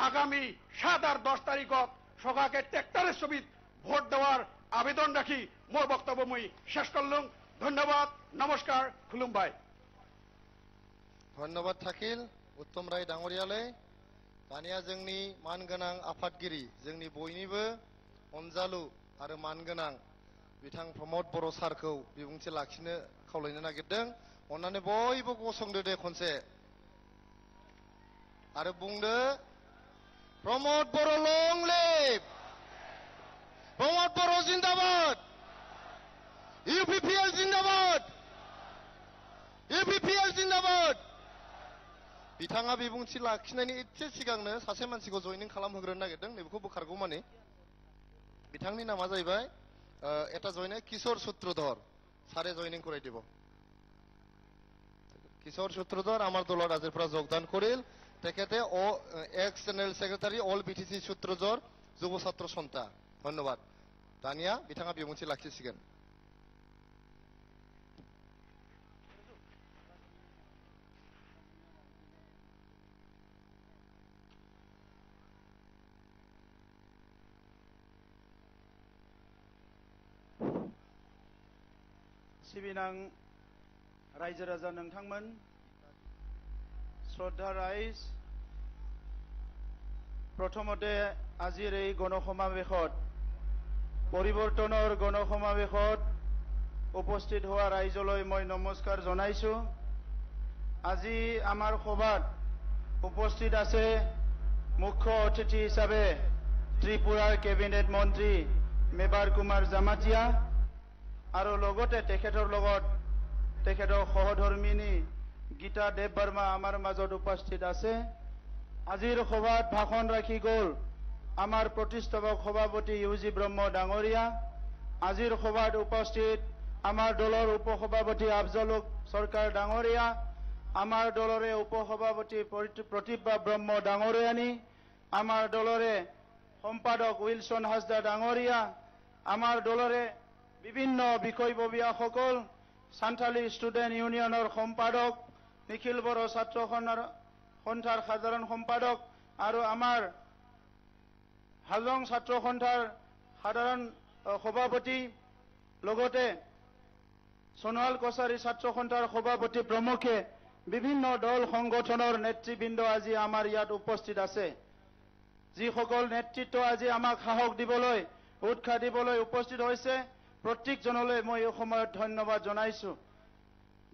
আগামী 7 আর 10 তারিখত সকাকে ট্রেক্টরের সহিত ভোট দেওয়ার আবেদন রাখি মোর বক্তব্য মুই শেষ করলুম। ধন্যবাদ, নমস্কার, খুলুমবাই। ধন্যবাদ থাকিল उत्तम राय डांगरियाले। दानिया जोंनि मानगोनां आफादगिरि, जोंनि बयनिबो अनजालु आरो मानगोनां बिथां प्रमोद बर' सारखौ बिबुंथि लाखिनो खावलायनो नागिरदों। अन्नानै बयबो गसंदो दे खनसे आरो बुंदो, प्रमोद बर' लं लिभ, प्रमोद बर' जिंदाबाद, इउपिपिएल जिंदाबाद, इउपिपिएल जिंदाबाद। बिथाङा बिबुंथि लाखिनायनि एसे सिगांनो सासे मानसिखौ जयनिं खालामहोग्रोनो नागिरदों, नैबेखौ बोखारगौ माने। बिथांनि नामा जाहैबाय এটা জয়নে কিশোর সূত্রধর, সারে জয়নিং করাই দিব। কিশোর সূত্রধর আমার দলৰ ৰাজেৰ পৰা যোগদান কৰিল। তেখেতে ex general secretary all BTC Sutradhar যুব ছাত্র সন্থা। ধন্যবাদ। দানিয়া বিथाङा বিবুंथि লাখিसिगोन। सिबिनां रायजो राजा नोंथांमोन শ্রদ্ধা রাইজ প্রথমতে আজিৰ এই গণসমাৱেশত পৰিৱৰ্তনৰ গণসমাৱেশত উপস্থিত হোৱা ৰাইজলৈ মই নমস্কাৰ জনাইছো। আজি আমাৰ সভাত উপস্থিত আছে মুখ্য অতিথি হিচাপে ত্ৰিপুৰাৰ কেবিনেট মন্ত্ৰী মেবাৰ কুমাৰ জামাতিয়া আৰু লগতে তেখেতৰ লগত তেখেতৰ সহধৰ্মিনী গীতা দেৱ বৰ্মা আমাৰ মাজত উপস্থিত আছে। আজিৰ সভাত ভাষণ ৰাখি গ'ল আমাৰ প্ৰতিষ্ঠাপক সভাপতি ইউজি ব্ৰহ্ম ডাঙৰীয়া। আজিৰ সভাত উপস্থিত আমাৰ দলৰ উপসভাপতি আফজলুক চৰকাৰ ডাঙৰীয়া, আমাৰ দলৰে উপসভাপতি প্ৰতিভা ব্ৰহ্ম ডাঙৰীয়ানী, আমাৰ দলৰে সম্পাদক উইলছন হাজদা ডাঙৰীয়া, আমাৰ দলৰে বিভিন্ন বিষয়ববীয়াসকল, সান্থালী ষ্টুডেণ্ট ইউনিয়নৰ সম্পাদক, নিখিল বড়ো ছাত্ৰ সন্থাৰ সাধাৰণ সম্পাদক আৰু আমাৰ হাজং ছাত্ৰ সন্থাৰ সাধাৰণ সভাপতি, লগতে সোণোৱাল কছাৰী ছাত্ৰ সন্থাৰ সভাপতি প্ৰমুখে বিভিন্ন দল সংগঠনৰ নেতৃবৃন্দ আজি আমাৰ ইয়াত উপস্থিত আছে। যিসকল নেতৃত্ব আজি আমাক সাহস দিবলৈ উৎসাহ দিবলৈ উপস্থিত হৈছে প্ৰত্যেকজনলৈ মই এই সময়ত ধন্যবাদ জনাইছো।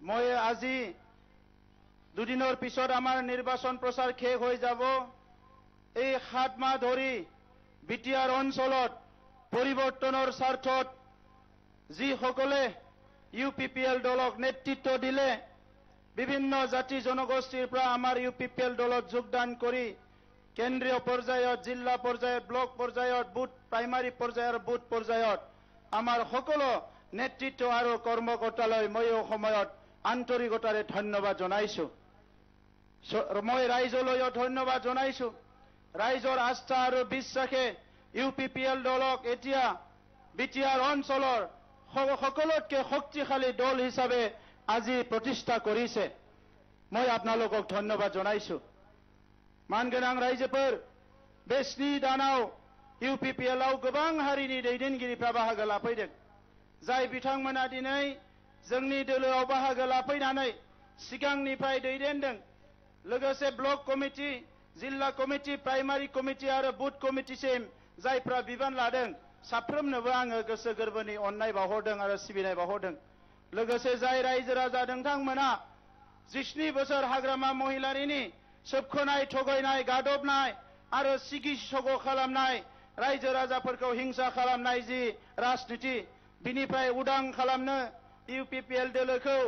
মই আজি দুদিনৰ পিছত আমাৰ নিৰ্বাচন প্ৰচাৰ শেষ হৈ যাব। এই 7 মাহ ধৰি বিটিআৰ অঞ্চলত পৰিৱৰ্তনৰ স্বাৰ্থত যিসকলে UPPL দলক নেতৃত্ব দিলে, বিভিন্ন জাতি জনগোষ্ঠীৰ পৰা আমাৰ UPPL দলত যোগদান কৰি কেন্দ্ৰীয় পৰ্যায়ত, জিলা পৰ্যায়ত, ব্লক পৰ্যায়ত, বুথ প্ৰাইমাৰী পৰ্যায়ৰ বুথ পৰ্যায়ত আমাৰ সকলো নেতৃত্ব আৰু কৰ্মকৰ্তালৈ মই এই সময়ত আন্তৰিকতাৰে ধন্যবাদ জনাইছো। মই ৰাইজলৈও ধন্যবাদ জনাইছো। ৰাইজৰ আস্থা আৰু বিশ্বাসে UPPL দলক এতিয়া বিটিআৰ অঞ্চলৰ সকলোতকৈ শক্তিশালী দল হিচাপে আজি প্ৰতিষ্ঠা কৰিছে। মই আপোনালোকক ধন্যবাদ জনাইছো। मानगोनां रायजोफोर, बे 7 दानाव UPPLआव गोबां हारिनि दैदेनगिरिफ्रा बाहागो लाफैदों। जाय बिथांमोना दिनै जोंनि दोलोआव बाहागो लाफैनानै सिगांनिफ्राय दैदेनदों। लोगोसे ब्लक कमिटि, जिल्ला कमिटि, प्राइमारी कमिटि आरो बुथ कमिटिसिम जायफ्रा बिबान लादों साफ्रोमनोबो आङो गोसो गोरबोनि अननाय बावहरदों आरो सिबिनाय बावहरदों। लोगोसे जाय रायजो राजा नोंथांमोना 17 बोसोर हाग्रामा महिलारिनि सोबख'नाय, थगायनाय, गादबनाय आरो सिगि सग' खालामनाय, रायजो राजाफोरखौ हिंसा खालामनाय जि राजनिति, बिनिफ्राय उदां खालामनो UPPL दोलोखौ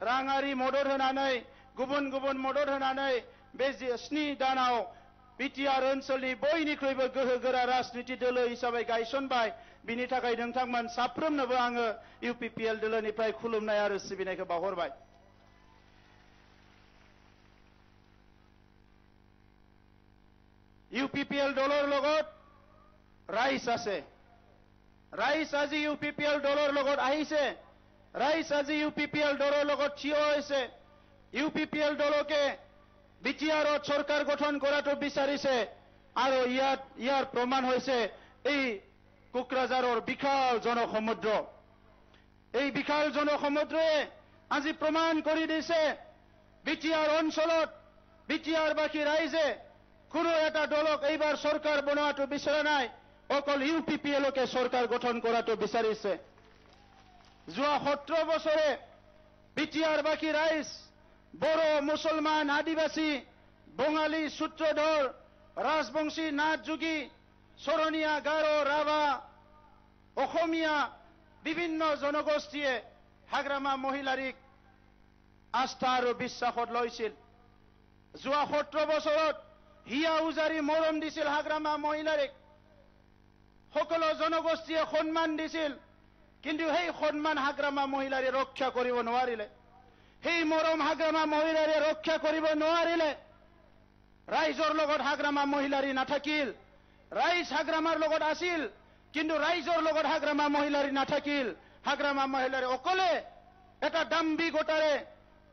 राङारि मदद होनानै, गुबुन गुबुन मदद होनानै बे 7 दानाव बिटिआर ओनसोलनि बयनिख्रुइबो गोहोगोरा राजनिति दोलो हिसाबै गायसनबाय। बिनि थाखाय नोंथांमोन साफ्रोमनोबो आङो UPPL दोलोनिफ्राय खुलुमनाय आरो सिबिनायखौ बावहरबाय। UPPL দলৰ লগত ৰাইজ আছে। ৰাইজ আজি UPPL দলৰ লগত আহিছে। ৰাইজ আজি UPPL দলৰ লগত থিয় হৈছে। UPPL দলকে বিটিআৰত চৰকাৰ গঠন কৰাটো বিচাৰিছে আৰু ইয়াৰ প্ৰমাণ হৈছে এই কোকৰাঝাৰৰ বিশাল জনসমুদ্ৰ। এই বিশাল জনসমুদ্ৰয়ে আজি প্ৰমাণ কৰি দিছে বিটিআৰ অঞ্চলত বিটিআৰবাসী ৰাইজে কোনো এটা দলক এইবাৰ চৰকাৰ বনোৱাটো বিচৰা নাই, অকল UPPLকে চৰকাৰ গঠন কৰাটো বিচাৰিছে। যোৱা 17 বছৰে বিটিআৰবাসী ৰাইজ, বড়ো, মুছলমান, আদিবাসী, বঙালী, সূত্ৰধৰ, ৰাজবংশী, নাথযোগী, চৰণীয়া, গাৰো, ৰাভা, অসমীয়া বিভিন্ন জনগোষ্ঠীয়ে হাগ্ৰামা মহিলাৰীক আস্থা আৰু বিশ্বাসত লৈছিল। যোৱা 17 বছৰত হিয়া উজাৰি মৰম দিছিল হাগ্ৰামা মহিলাৰীক। সকলো জনগোষ্ঠীয়ে সন্মান দিছিল, কিন্তু সেই সন্মান হাগ্ৰামা মহিলাৰী ৰক্ষা কৰিব নোৱাৰিলে। সেই মৰম হাগ্ৰামা মহিলাৰী ৰক্ষা কৰিব নোৱাৰিলে। ৰাইজৰ লগত হাগ্ৰামা মহিলাৰী নাথাকিল। ৰাইজ হাগ্ৰামাৰ লগত আছিল, কিন্তু ৰাইজৰ লগত হাগ্ৰামা মহিলাৰী নাথাকিল। হাগ্ৰামা মহিলাৰী অকলে এটা দাম্ভিকতাৰে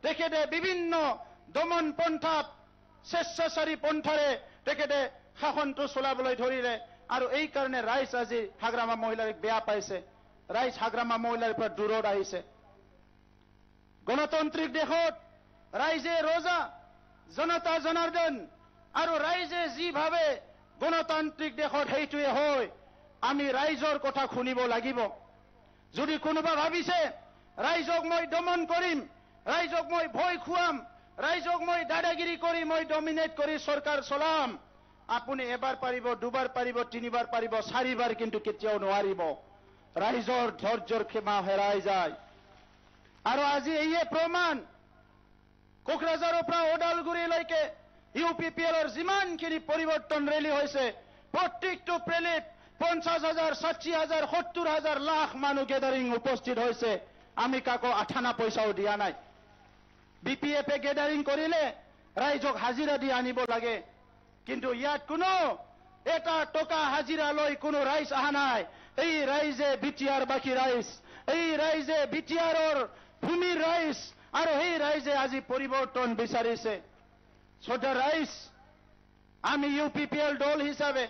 তেখেতে বিভিন্ন দমন পন্থাত, স্বেচ্ছাচাৰী পন্থাৰে তেখেতে শাসনটো চলাবলৈ ধৰিলে আৰু এই কাৰণে ৰাইজ আজি হাগ্ৰামা মহিলাৰীক বেয়া পাইছে। ৰাইজ হাগ্ৰামা মহিলাৰীৰ পৰা দূৰত আহিছে। গণতান্ত্ৰিক দেশত ৰাইজে ৰজা জনতা জনাৰ্দন আৰু ৰাইজে যিভাৱে গণতান্ত্ৰিক দেশত সেইটোৱে হয় আমি ৰাইজৰ কথা শুনিব লাগিব যদি কোনোবা ভাবিছে ৰাইজক মই দমন কৰিম ৰাইজক মই ভয় খুৱাম ৰাইজক মই দাদাগিৰি কৰি মই ডমিনেট কৰি চৰকাৰ চলাম আপুনি এবাৰ পাৰিব দুবাৰ পাৰিব তিনিবাৰ পাৰিব চাৰিবাৰ কিন্তু কেতিয়াও নোৱাৰিব ৰাইজৰ ধৈৰ্যৰ সীমা হেৰাই যায় আৰু আজি এইয়ে প্ৰমাণ কোকৰাঝাৰৰ পৰা ওদালগুৰিলৈকে ইউপিপিএলৰ যিমানখিনি পৰিৱৰ্তন ৰেলী হৈছে প্ৰত্যেকটো ৰেলীত 50,000 60,000 70,000 লাখ মানুহ গেদাৰিং উপস্থিত হৈছে আমি কাকো আঠানা পইচাও দিয়া নাই বিপিএফে গেদাৰিং কৰিলে ৰাইজক হাজিৰা দি আনিব লাগে কিন্তু ইয়াত কোনো এটা টকা হাজিৰা লৈ কোনো ৰাইজ অহা নাই এই ৰাইজে বিটিআৰ বাকী ৰাইজ এই ৰাইজে বিটিআৰৰ ভূমিৰ ৰাইজ আৰু এই ৰাইজে আজি পৰিৱৰ্তন বিচাৰিছে শ্ৰদ্ধা ৰাইজ আমি ইউপিপিএল দল হিচাপে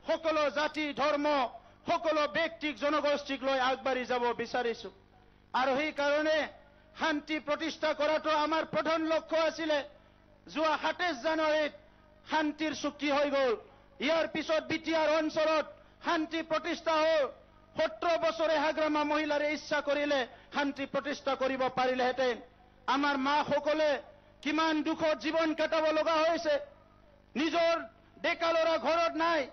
সকলো জাতি ধৰ্ম সকলো ব্যক্তিক জনগোষ্ঠীক লৈ আগবাঢ়ি যাব বিচাৰিছো আৰু সেই কাৰণে শান্তি প্ৰতিষ্ঠা কৰাটো আমাৰ প্ৰধান লক্ষ্য আছিল যোৱা 27 জানুৱাৰীত শান্তিৰ চুক্তি হৈ গ'ল ইয়াৰ পিছত বিটিআৰ অঞ্চলত শান্তি প্ৰতিষ্ঠা হ'ল 17 বছৰে হাগ্ৰামা মহিলাৰে ইচ্ছা কৰিলে শান্তি প্ৰতিষ্ঠা কৰিব পাৰিলেহেঁতেন আমাৰ মাসকলে কিমান দুখত জীৱন কটাব লগা হৈছে নিজৰ ডেকা ল'ৰা ঘৰত নাই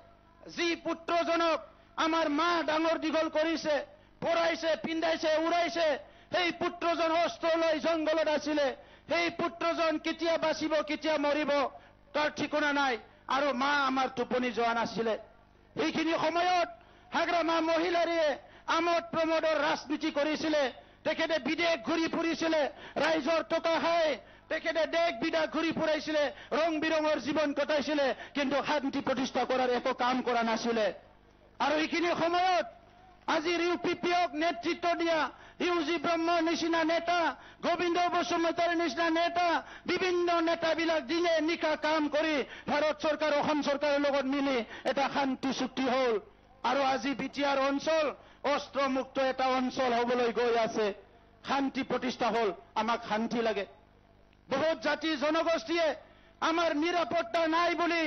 যি পুত্ৰজনক আমাৰ মা ডাঙৰ দীঘল কৰিছে পঢ়াইছে পিন্ধাইছে উৰাইছে সেই পুত্ৰজন অস্ত্ৰ লৈ জংগলত আছিলে সেই পুত্ৰজন কেতিয়া বাচিব কেতিয়া মৰিব তাৰ ঠিকনা নাই আৰু মা আমাৰ টোপনি যোৱা নাছিলে সেইখিনি সময়ত হাগ্ৰামা মহিলাৰীয়ে আমোদ প্ৰমোদৰ ৰাজনীতি কৰিছিলে তেখেতে বিদেশ ঘূৰি ফুৰিছিলে ৰাইজৰ টকা খাই তেখেতে দেশ বিদেশ ঘূৰি ফুৰাইছিলে ৰং বিৰঙৰ জীৱন কটাইছিলে কিন্তু শান্তি প্ৰতিষ্ঠা কৰাৰ একো কাম কৰা নাছিলে আৰু এইখিনি সময়ত আজিৰ ইউপিপিঅক নেতৃত্ব দিয়া ইউজি ব্ৰহ্মৰ নিচিনা নেতা গোবিন্দ বসুমতাৰীৰ নিচিনা নেতা বিভিন্ন নেতাবিলাক দিনে নিশা কাম কৰি ভাৰত চৰকাৰ অসম চৰকাৰৰ লগত মিলি এটা শান্তি চুক্তি হ'ল আৰু আজি বিটিআৰ অঞ্চল অস্ত্ৰমুক্ত এটা অঞ্চল হ'বলৈ গৈ আছে শান্তি প্ৰতিষ্ঠা হ'ল আমাক শান্তি লাগে বহুত জাতি জনগোষ্ঠীয়ে আমাৰ নিৰাপত্তা নাই বুলি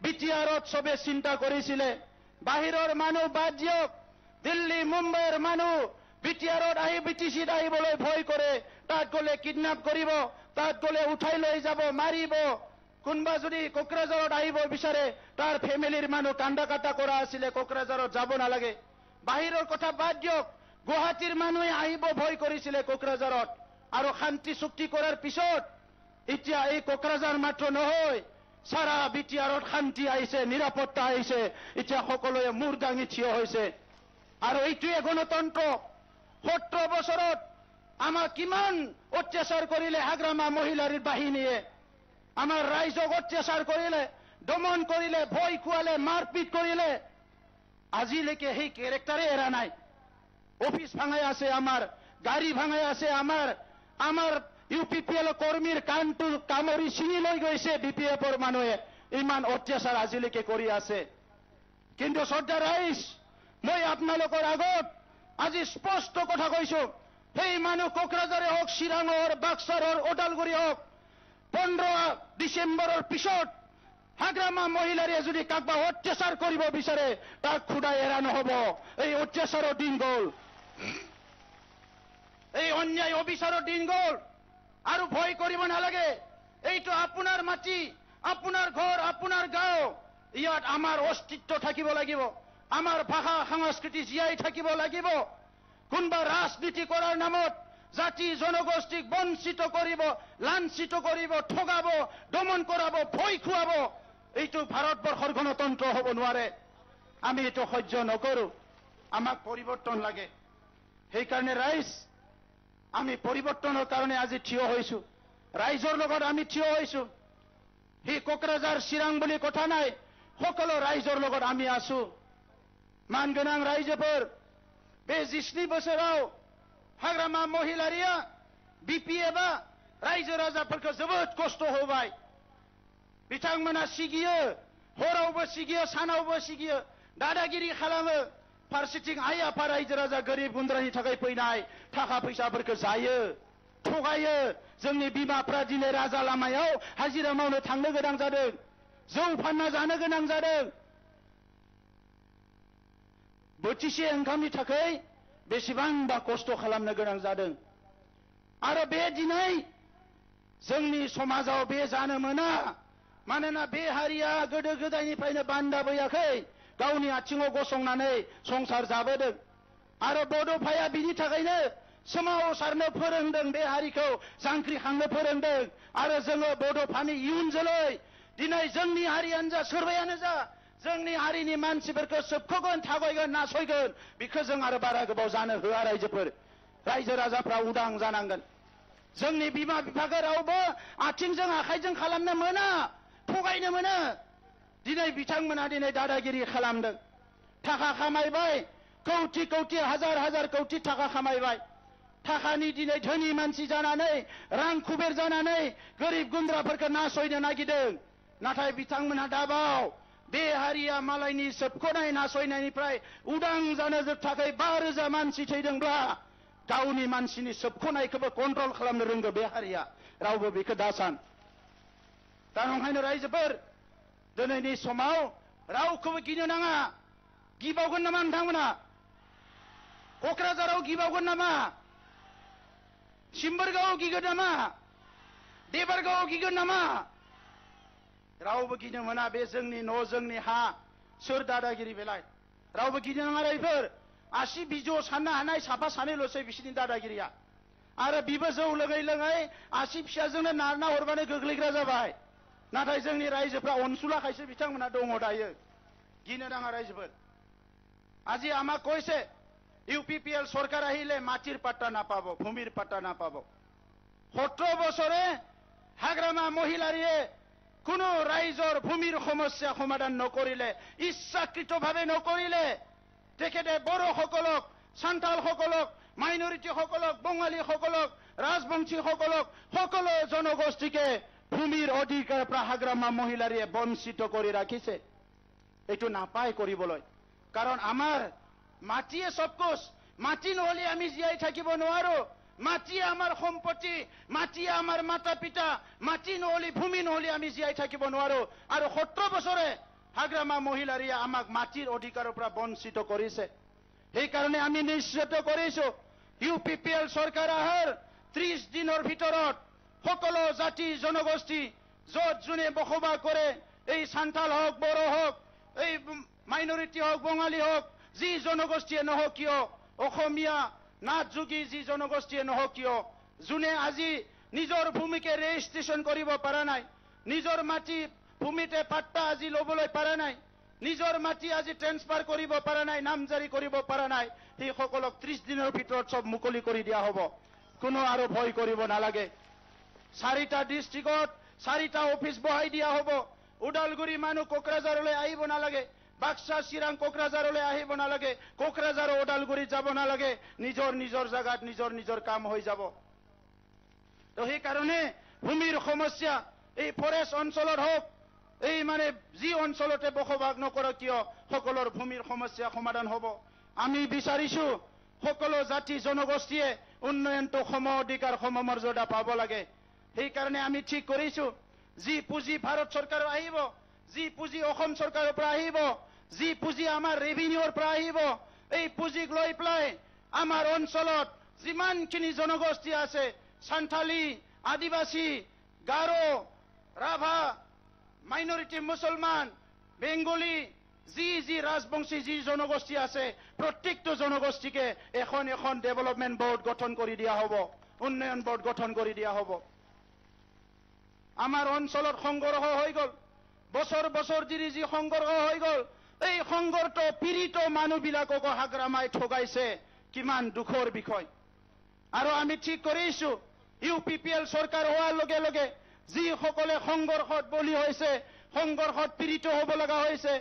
বিটিআৰত সবে চিন্তা কৰিছিলে বাহিৰৰ মানুহ বাদ দিয়ক দিল্লী মুম্বাইৰ মানুহ বিটিআৰত আহি বিটিচিত আহিবলৈ ভয় কৰে তাত গ'লে কিডনেপ কৰিব তাত গ'লে উঠাই লৈ যাব মাৰিব কোনোবা যদি কোকৰাঝাৰত আহিব বিচাৰে তাৰ ফেমিলিৰ মানুহ কান্দা কাটা কৰা আছিলে কোকৰাঝাৰত যাব নালাগে বাহিৰৰ কথা বাদ দিয়ক গুৱাহাটীৰ মানুহে আহিব ভয় কৰিছিলে কোকৰাঝাৰত আৰু শান্তি চুক্তি কৰাৰ পিছত এতিয়া এই কোকৰাঝাৰ মাত্ৰ নহয় সাৰা বিটিআৰত শান্তি আহিছে নিৰাপত্তা আহিছে এতিয়া সকলোৱে মূৰ দাঙি থিয় হৈছে আৰু এইটোৱে গণতন্ত্ৰ 17 বছৰত আমাক কিমান অত্যাচাৰ কৰিলে হাগ্ৰামা মহিলাৰ বাহিনীয়ে আমাৰ ৰাইজক অত্যাচাৰ কৰিলে দমন কৰিলে ভয় খুৱালে মাৰপিট কৰিলে আজিলৈকে সেই কেৰেক্টাৰে এৰা নাই অফিস ভাঙাই আছে আমাৰ গাড়ী ভাঙাই আছে আমাৰ ইউপিপিএল কৰ্মীৰ কাণটো কামৰি ছিঙি লৈ গৈছে বিপিএফৰ মানুহে ইমান অত্যাচাৰ আজিলৈকে কৰি আছে কিন্তু শ্ৰদ্ধা ৰাইজ মই আপোনালোকৰ আগত আজি স্পষ্ট কথা কৈছো সেই মানুহ কোকৰাঝাৰে হওক চিৰাঙৰ বাক্সাৰৰ ওদালগুৰি হওক 15 ডিচেম্বৰৰ পিছত হাগ্ৰামা মহিলাৰে যদি কাকবা অত্যাচাৰ কৰিব বিচাৰে তাক খুদাই এৰা নহব এই অত্যাচাৰৰ দিন গ'ল এই অন্যায় অবিচাৰৰ দিন গ'ল আৰু ভয় কৰিব নালাগে এইটো আপোনাৰ মাটি আপোনাৰ ঘৰ আপোনাৰ গাঁও ইয়াত আমাৰ অস্তিত্ব থাকিব লাগিব আমাৰ ভাষা সংস্কৃতি জীয়াই থাকিব লাগিব কোনবা ৰাজনীতি কৰাৰ নামত জাতি জনগোষ্ঠীক বঞ্চিত কৰিব লাঞ্ছিত কৰিব ঠগাব দমন কৰাব ভয় খুৱাব এইটো ভাৰতবৰ্ষৰ গণতন্ত্ৰ হ'ব নোৱাৰে আমি এইটো সহ্য নকৰো আমাক পৰিৱৰ্তন লাগে সেইকাৰণে ৰাইজ আমি পৰিৱৰ্তনৰ কাৰণে আজি থিয় হৈছো ৰাইজৰ লগত আমি থিয় হৈছো হি কোকৰাঝাৰ চিৰাং বুলি কথা নাই সকলো ৰাইজৰ লগত আমি আছো মানগোনাং ৰাইজবোৰ बे 20 बोसोराव हाग्रामा महिलारिया बिपिएफआ रायजो राजाफोरखौ जोबोद खस्थ' होबाय बिथांमोना सिगियो हरावबो सिगियो सानावबो सिगियो दादागिरि खालामो फारसेथिं आइ आफा रायजो राजा गोरिब गुन्द्रानि थाखाय फैनाय थाखा फैसाफोरखौ जायो थगायो जोंनि बिमाफ्रा दिनै राजा लामायाव हाजिरा मावनो थांनो गोनां जादों जौ फानना जानो गोनां जादों बोथिसे ओंखामनि थाखाय बेसेबांबा खस्थ' खालामनो गोनां जादों आरो बे दिनै जोंनि समाजाव बे जानो मोना मानोना बे हारिया गोदो गोदायनिफ्रायनो बान्दाबोयाखै गावनि आथिङाव गसंनानै संसार जाबोदों आरो बड'फाया बिनि थाखायनो सोमावसारनो फोरोंदों बे हारिखौ जांख्रिखांनो फोरोंदों आरो जोङो बड'फानि इयुन जोलै दिनै जोंनि हारियानो जा सोरबायानो जा जोंनि हारिनि मानसिफोरखौ सोबख'गोन थागयगोन नासयगोन बेखौ जों आरो बारा गोबाव जानो होआ रायजोफोर रायजो राजाफ्रा उदां जानांगोन जोंनि बिमा बिफाखौ रावबो आथिंजों आखाइजों खालामनो मोना थगायनो मोनो दिनै बिथांमोना दिनै दादागिरि खालामदों थाखा खामायबाय कौटि कौटि हाजार हाजार कौटि थाखा खामायबाय थाखानि दिनै धोनि मानसि जानानै रां कुबेर जानानै गोरिब गुन्द्राफोरखौ नासयनो नागिरदों नाथाय बिथांमोना दाबाव बे हारिया मालायनि सोबख'नाय नासयनायनिफ्राय उदां जानो थाखाय 5,000 मानसि थैदोंब्ला गावनि मानसिनि सोबख'नायखौबो कन्ट्रल खालामनो रोंगौ बे हारिया रावबो बेखौ दासान दा नंखायनो रायजोफोर दिनैनि समाव रावखौबो गिनो नाङा गिबावगोन नामा नोंथांमोना क'क्राझाराव गिबावगोन नामा सिम्बोरगावआव गिगोन नामा देबारगावआव गिगोन नामा रावबो गिनो मोना बे जोंनि न' जोंनि हा सोर दादागिरि बेलाय रावबो गिनो नाङा रायफोर आसि बिजौ साननो हानाय साफा सानैल'सै बिसिनि दादागिरिया आरो बिबो जौ लोङै लोङै आसि फिसाजोंनो नारना हरबानो गोग्लैग्रा जाबाय नाथाय जोंनि रायजोफ्रा अनसुलाखायसो बिथांमोना दङ दायो गिनो नाङा रायजोफोर আজি আমাক কৈছে ইউপিপিএল সরকার আহিলে মাটির পাট্টা নাপাবো ভূমির পাট্টা নাপাবো 17 বছরে হাগ্রামা মহিলারিয়ে কোনো রাইজর ভূমির সমস্যা সমাধান নকৰিলে ইচ্ছাকৃতভাৱে নকৰিলে তেখেতে বড়ো সকলক সান্তাল সকলক মাইনৰিটি সকলক বঙালী সকলক ৰাজবংশী সকলক সকলো জনগোষ্ঠীকে ভূমিৰ অধিকাৰ পৰা হাগ্ৰামা মহিলাৰিয়ে বঞ্চিত কৰি ৰাখিছে এইটো নাপায় কৰিবলৈ কাৰণ আমাৰ মাটিয়ে সবকুছ মাটি নহলে আমি জীয়াই থাকিব নোৱাৰো মাটি আমাৰ সম্পত্তি মাটি আমাৰ মাতা পিতা মাটি নহলে ভূমি নহলে আমি জীয়াই থাকিব নোৱাৰো আৰু 17 বছৰে হাগ্ৰামা মহিলাৰিয়ে আমাক মাটিৰ অধিকাৰৰ পৰা বঞ্চিত কৰিছে এই কাৰণে আমি নিশ্চিত কৰিছো ইউপিপিএল চৰকাৰ আহাৰ 30 দিনৰ ভিতৰত সকলো জাতি জনগোষ্ঠী যত যোনে বসবাস কৰে এই সান্তাল হওক বড়ো হওক এই মাইনরিটি হওক বঙালী হওক যি জনগোষ্ঠীয়ে নহওক কিয় অসমীয়া নাথ যোগী যি জনগোষ্ঠীয়ে নহওক কিয় যোনে আজি নিজৰ ভূমিকে ৰেজিষ্ট্ৰেচন কৰিব পৰা নাই নিজৰ মাটি ভূমিতে পাট্টা আজি ল'বলৈ পৰা নাই নিজৰ মাটি আজি ট্ৰেন্সফাৰ কৰিব পৰা নাই নামজাৰি কৰিব পৰা নাই সেই সকলক 30 দিনৰ ভিতৰত সব মুকলি কৰি দিয়া হ'ব কোনো আৰু ভয় কৰিব নালাগে 4টা ডিস্ট্ৰিক্টত 4টা অফিস বহাই দিয়া হ'ব উদালগুৰি মানুহ কোকৰাঝাৰলৈ আহিব নালাগে বাক্সা চিৰাং কোকৰাঝাৰলৈ আহিব নালাগে কোকৰাঝাৰ ওদালগুৰি যাব নালাগে নিজৰ নিজৰ জায়গাত নিজৰ নিজৰ কাম হৈ যাব তো সেই কাৰণে ভূমিৰ সমস্যা এই ফৰেষ্ট অঞ্চলত হওক এই মানে যি অঞ্চলতে বসবাস নকৰক কিয় সকলৰ ভূমিৰ সমস্যা সমাধান হ'ব আমি বিচাৰিছো সকলো জাতি জনগোষ্ঠীয়ে উন্নয়নটো সম অধিকাৰ সম মৰ্যাদা পাব লাগে সেই কাৰণে আমি ঠিক কৰিছো যি পুঁজি ভাৰত চৰকাৰৰ আহিব যি পুঁজি অসম চৰকাৰৰ পৰা আহিব যি পুঁজি আমাৰ ৰেভিনিউৰ পৰা আহিব এই পুঁজিক লৈ পেলাই আমাৰ অঞ্চলত যিমানখিনি জনগোষ্ঠী আছে সান্থালী আদিবাসী গাৰো ৰাভা মাইনৰিটি মুছলমান বেংগলী যি ৰাজবংশী যি জনগোষ্ঠী আছে প্ৰত্যেকটো জনগোষ্ঠীকে এখন এখন ডেভেলপমেন্ট বোৰ্ড গঠন কৰি দিয়া হ'ব উন্নয়ন বোৰ্ড গঠন কৰি দিয়া হ'ব আমাৰ অঞ্চলত সংঘৰ্ষ হৈ গ'ল বছৰ বছৰ ধৰি যি সংঘৰ্ষ হৈ গ'ল এই সংঘৰ্ষ পীড়িত মানুহবিলাকক হাগ্ৰামাই ঠগাইছে কিমান দুখৰ বিষয় আৰু আমি ঠিক কৰিছো ইউপিপিএল চৰকাৰ হোৱাৰ লগে লগে যিসকলে সংঘৰ্ষত বলি হৈছে সংঘৰ্ষত পীড়িত হ'ব লগা হৈছে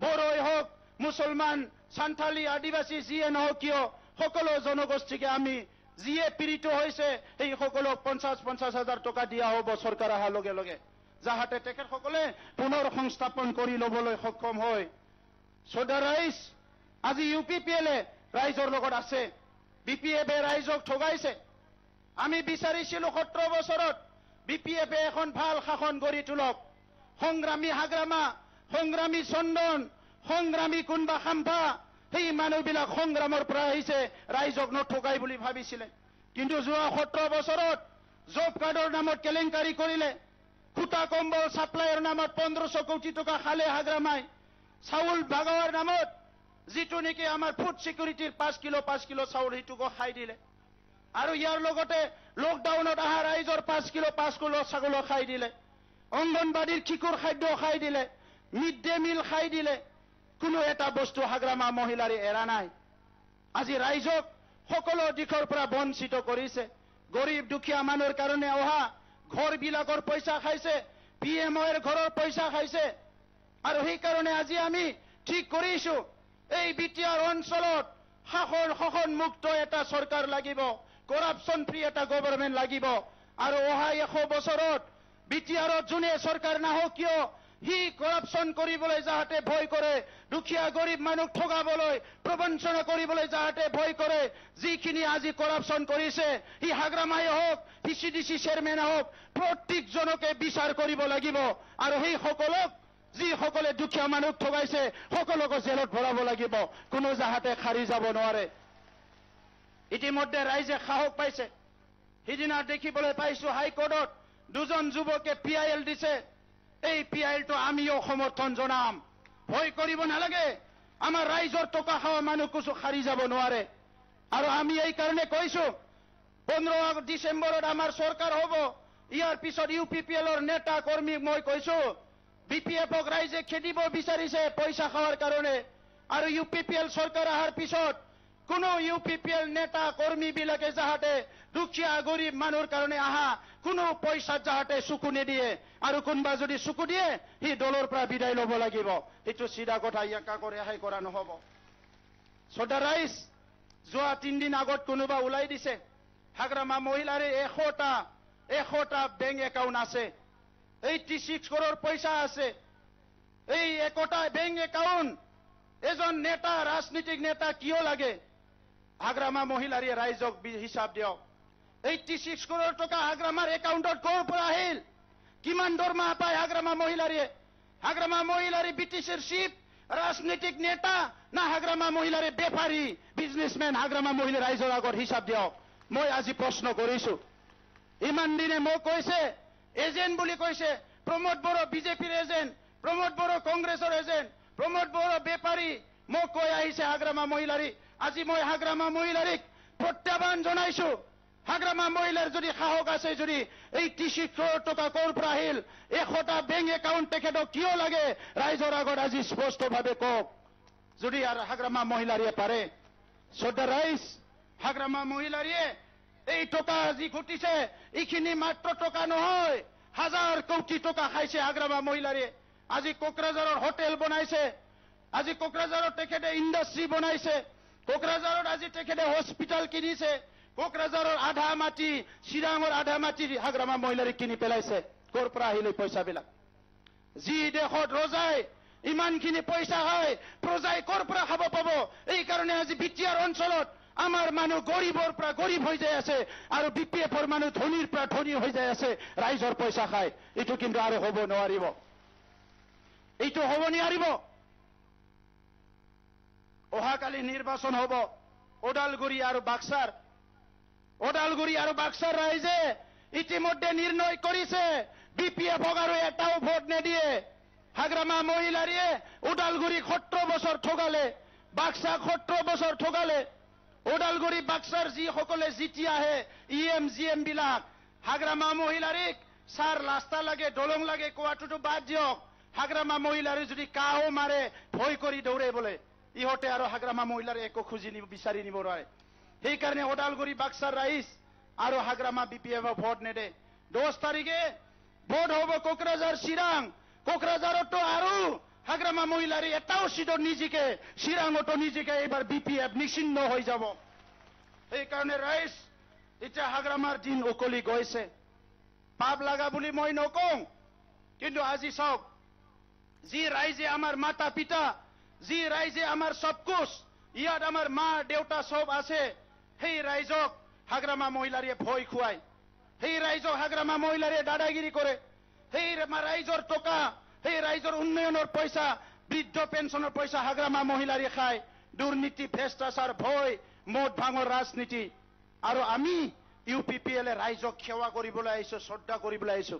বড়োই হওক মুছলমান সান্থালী আদিবাসী যিয়ে নহওক কিয় সকলো জনগোষ্ঠীকে আমি যিয়ে পীড়িত হৈছে এই সকলক 50 হাজাৰ টকা দিয়া হ'ব চৰকাৰ অহাৰ লগে লগে যাহাতে তেখেতসকলে পুনৰ সংস্থাপন কৰি ল'বলৈ সক্ষম হয় সদা ৰাইজ আজি ইউপিপিএলে ৰাইজৰ লগত আছে বিপিএফে ৰাইজক ঠগাইছে আমি বিচাৰিছিলো 17 বছৰত BPF এখন ভাল শাসন গঢ়ি তোলক। সংগ্ৰামী হাগ্ৰামা, সংগ্ৰামী চন্দন, সংগ্ৰামী কোনবা খাম্পা, সেই মানুহবিলাক সংগ্ৰামৰ পৰা আহিছে, ৰাইজক নঠগাই বুলি ভাবিছিলে। কিন্তু যোৱা 17 বছৰত জব কাৰ্ডৰ নামত কেলেংকাৰী কৰিলে, খুটা কম্বল ছাপ্লাইৰ নামত 1500 কোটি টকা খালে হাগ্ৰামাই, চাউল ভাগৰ নামত যিটো নেকি আমাৰ ফুড সিকিউৰিটিৰ 5 কিলো চাউল সেইটোকো খাই দিলে। আৰু ইয়াৰ লগতে লকডাউনত অহা ৰাইজৰ 5 কিলো ছাগল খাই দিলে, অংগনবাড়ীৰ শিশুৰ খাদ্য খাই দিলে, মিড ডে মিল খাই দিলে। কোনো এটা বস্তু হাগ্ৰামা মহিলাৰে এৰা নাই। আজি ৰাইজক সকলো দিশৰ পৰা বঞ্চিত কৰিছে। গৰীব দুখীয়া মানুহৰ কাৰণে অহা ঘৰবিলাকৰ পইচা খাইছে, PMOৰ ঘৰৰ পইচা খাইছে। আৰু সেইকাৰণে আজি আমি ঠিক কৰিছো, এই BTR অঞ্চলত শাসন মুক্ত এটা চৰকাৰ লাগিব, কৰাপশ্যন ফ্ৰী এটা গভৰ্ণমেণ্ট লাগিব। আৰু অহা 100 বছৰত BTRত যোনে চৰকাৰ নাহক কিয়, সি কৰাপশ্যন কৰিবলৈ যাহাতে ভয় কৰে, দুখীয়া গৰীব মানুহ ঠগাবলৈ প্ৰবঞ্চনা কৰিবলৈ যাহাতে ভয় কৰে, যিখিনি আজি কৰাপশ্যন কৰিছে, সি হাগ্ৰামাই হওক, PCDC চেয়াৰমেন হওক, প্ৰত্যেকজনকে বিচাৰ কৰিব লাগিব। আৰু সেই সকলক যিসকলে দুখীয়া মানুহ ঠগাইছে সকলোকে জেলত ভৰাব লাগিব, কোনো যাহাতে খাৰি যাব নোৱাৰে। ইতিমধ্যে ৰাইজে সাহস পাইছে। সিদিনা দেখিবলৈ পাইছো হাইকোৰ্টত 2জন যুৱকে PIL দিছে। এই PILটো আমিও সমৰ্থন জনাম। ভয় কৰিব নালাগে, আমাৰ ৰাইজৰ টকা খোৱা মানুহ কিছু খাৰি যাব নোৱাৰে। আৰু আমি এই কাৰণে কৈছো, 15 ডিচেম্বৰত আমাৰ চৰকাৰ হ'ব। ইয়াৰ পিছত UPPLৰ নেতা কৰ্মীক মই কৈছো, BPFক ৰাইজে খেদিব বিচাৰিছে পইচা খাৱাৰ কাৰণে। আৰু UPPL চৰকাৰ অহাৰ পিছত কোনো UPPL নেতা কৰ্মীবিলাকে যাহাতে দুখীয়া গৰীব মানুহৰ কাৰণে আহা কোনো পইচাত যাহাতে চকু নিদিয়ে, আৰু কোনোবা যদি চকু দিয়ে সি দলৰ পৰা বিদায় ল'ব লাগিব। এইটো চিধা কথা, ইয়াক ৰেহাই কৰা নহ'ব। শ্ৰদ্ধা ৰাইজ, যোৱা 3 দিন আগত কোনোবা ওলাই দিছে, হাগ্ৰামা মহিলাৰে 100টা বেংক একাউণ্ট আছে, 86 crore পইচা আছে। এই 1টা বেংক একাউণ্ট এজন নেতা, ৰাজনীতিক নেতা কিয় লাগে? হাগ্ৰামা মহিলাৰে ৰাইজক হিচাপ দিয়ক। 86 crore টকা হাগ্ৰামাৰ একাউণ্টত ক'ৰ পৰা আহিল? কিমান দৰমহা পায় হাগ্ৰামা মহিলাৰে? হাগ্ৰামা মহিলাৰে BTCৰ চিফ, ৰাজনীতিক নেতা, না হাগ্ৰামা মহিলাৰে বেপাৰী, বিজনেছমেন? হাগ্ৰামা মহিলা ৰাইজৰ আগত হিচাপ দিয়ক। মই আজি প্ৰশ্ন কৰিছো। ইমান দিনে মোক কৈছে এজেণ্ট বুলি কৈছে, প্ৰমোদ বড়ো BJPৰ এজেণ্ট, প্ৰমোদ বড়ো কংগ্ৰেছৰ এজেণ্ট, প্ৰমোদ বড়ো বেপাৰী মোক কৈ আহিছে হাগ্ৰামা মহিলাৰী। আজি মই হাগ্ৰামা মহিলাৰীক প্ৰত্যাহ্বান জনাইছো। হাগ্ৰামা মহিলাৰ যদি সাহস আছে, যদি 86 crore টকা ক'ৰ পৰা আহিল, 100টা বেংক একাউণ্ট তেখেতক কিয় লাগে, ৰাইজৰ আগত আজি স্পষ্টভাৱে কওক। যদি আৰু হাগ্ৰামা মহিলাৰীয়ে পাৰে। শ্ৰদ্ধা ৰাইজ, হাগ্ৰামা মহিলাৰীয়ে এই টকা যি ঘটিছে, এইখিনি মাত্ৰ টকা নহয়, 1000 কোটি টকা খাইছে হাগ্ৰামা মহিলাৰীয়ে। আজি কোকৰাঝাৰৰ হোটেল বনাইছে, আজি কোকৰাঝাৰত তেখেতে ইণ্ডাষ্ট্ৰী বনাইছে, কোকৰাঝাৰত আজি তেখেতে হস্পিটাল কিনিছে, কোকৰাঝাৰৰ আধা মাটি, চিৰাঙৰ আধা মাটি হাগ্ৰামা মহিলাৰী কিনি পেলাইছে। ক'ৰ পৰা আহিলে পইচাবিলাক? যি দেশত ৰজাই ইমানখিনি পইচা হয়, প্ৰজাই ক'ৰ পৰা খাব পাব? এই কাৰণে আজি BTR অঞ্চলত আমাৰ মানুহ গৰীবৰ পৰা গৰীব হৈ যাই আছে, আৰু BPFৰ মানুহ ধনীৰ পৰা ধনী হৈ যাই আছে, ৰাইজৰ পইচা খায়। এইটো কিন্তু আৰু হ'ব নোৱাৰিব, এইটো হ'ব নোৱাৰিব। অহাকালি নিৰ্বাচন হ'ব ওদালগুৰি আৰু বাক্সাৰ। ওদালগুৰি আৰু বাক্সাৰ ৰাইজে ইতিমধ্যে নিৰ্ণয় কৰিছে, BPFক আৰু এটাও ভোট নিদিয়ে। হাগ্ৰামা মহিলাৰীয়ে ওদালগুৰিক 17 বছৰ ঠগালে, বাক্সাক 17 বছৰ ঠগালে। ওদালগুৰি বাক্সাৰ যিসকলে জিতি আহে EM GM বিলাক, হাগ্ৰামা মহিলাৰীক ছাৰ ৰাস্তা লাগে, দলং লাগে কোৱাটোতো বাদ দিয়ক। হাগ্ৰামা মহিলাৰী যদি কাহো মাৰে ভয় কৰি দৌৰে বোলে, ইহঁতে আৰু হাগ্ৰামা মহিলাৰে একো খুজি বিচাৰি নিব নোৱাৰে। সেইকাৰণে ওদালগুৰি বাক্সাৰ ৰাইজ আৰু হাগ্ৰামা BPFক ভোট নেদে। 10 তাৰিখে ভোট হ'ব কোকৰাঝাৰ, চিৰাং। কোকৰাঝাৰতো আৰু হাগ্ৰামা মহিলাৰী এটাও সিটত নিজিকে, চিৰাঙতো নিজিকে। এইবাৰ BPF নিশ্চিন্ন হৈ যাব। সেইকাৰণে ৰাইজ, এতিয়া হাগ্ৰামাৰ দিন উকলি গৈছে। পাপ লাগা বুলি মই নকওঁ, কিন্তু আজি চাওক, যি ৰাইজে আমাৰ মাতা পিতা, যি ৰাইজে আমাৰ চব কুছ, ইয়াত আমাৰ মা দেউতা চব আছে, সেই ৰাইজক হাগ্রামা মহিলারে ভয় খুয়ায় সেই রাইজক হাগ্রামা মহিলারে দাদাগিরি করে সেই রাইজর টকা সেই রাইজর উন্নয়নের পয়সা বৃদ্ধ পেনশনের পয়সা হাগ্রামা মহিলারে খায় দুর্নীতি ভ্রষ্টাচার ভয় মদ ভাঙর রাজনীতি আৰু আমি UPPL ৰাইজক সেৱা কৰিবলৈ আহিছো শ্ৰদ্ধা কৰিবলৈ আহিছো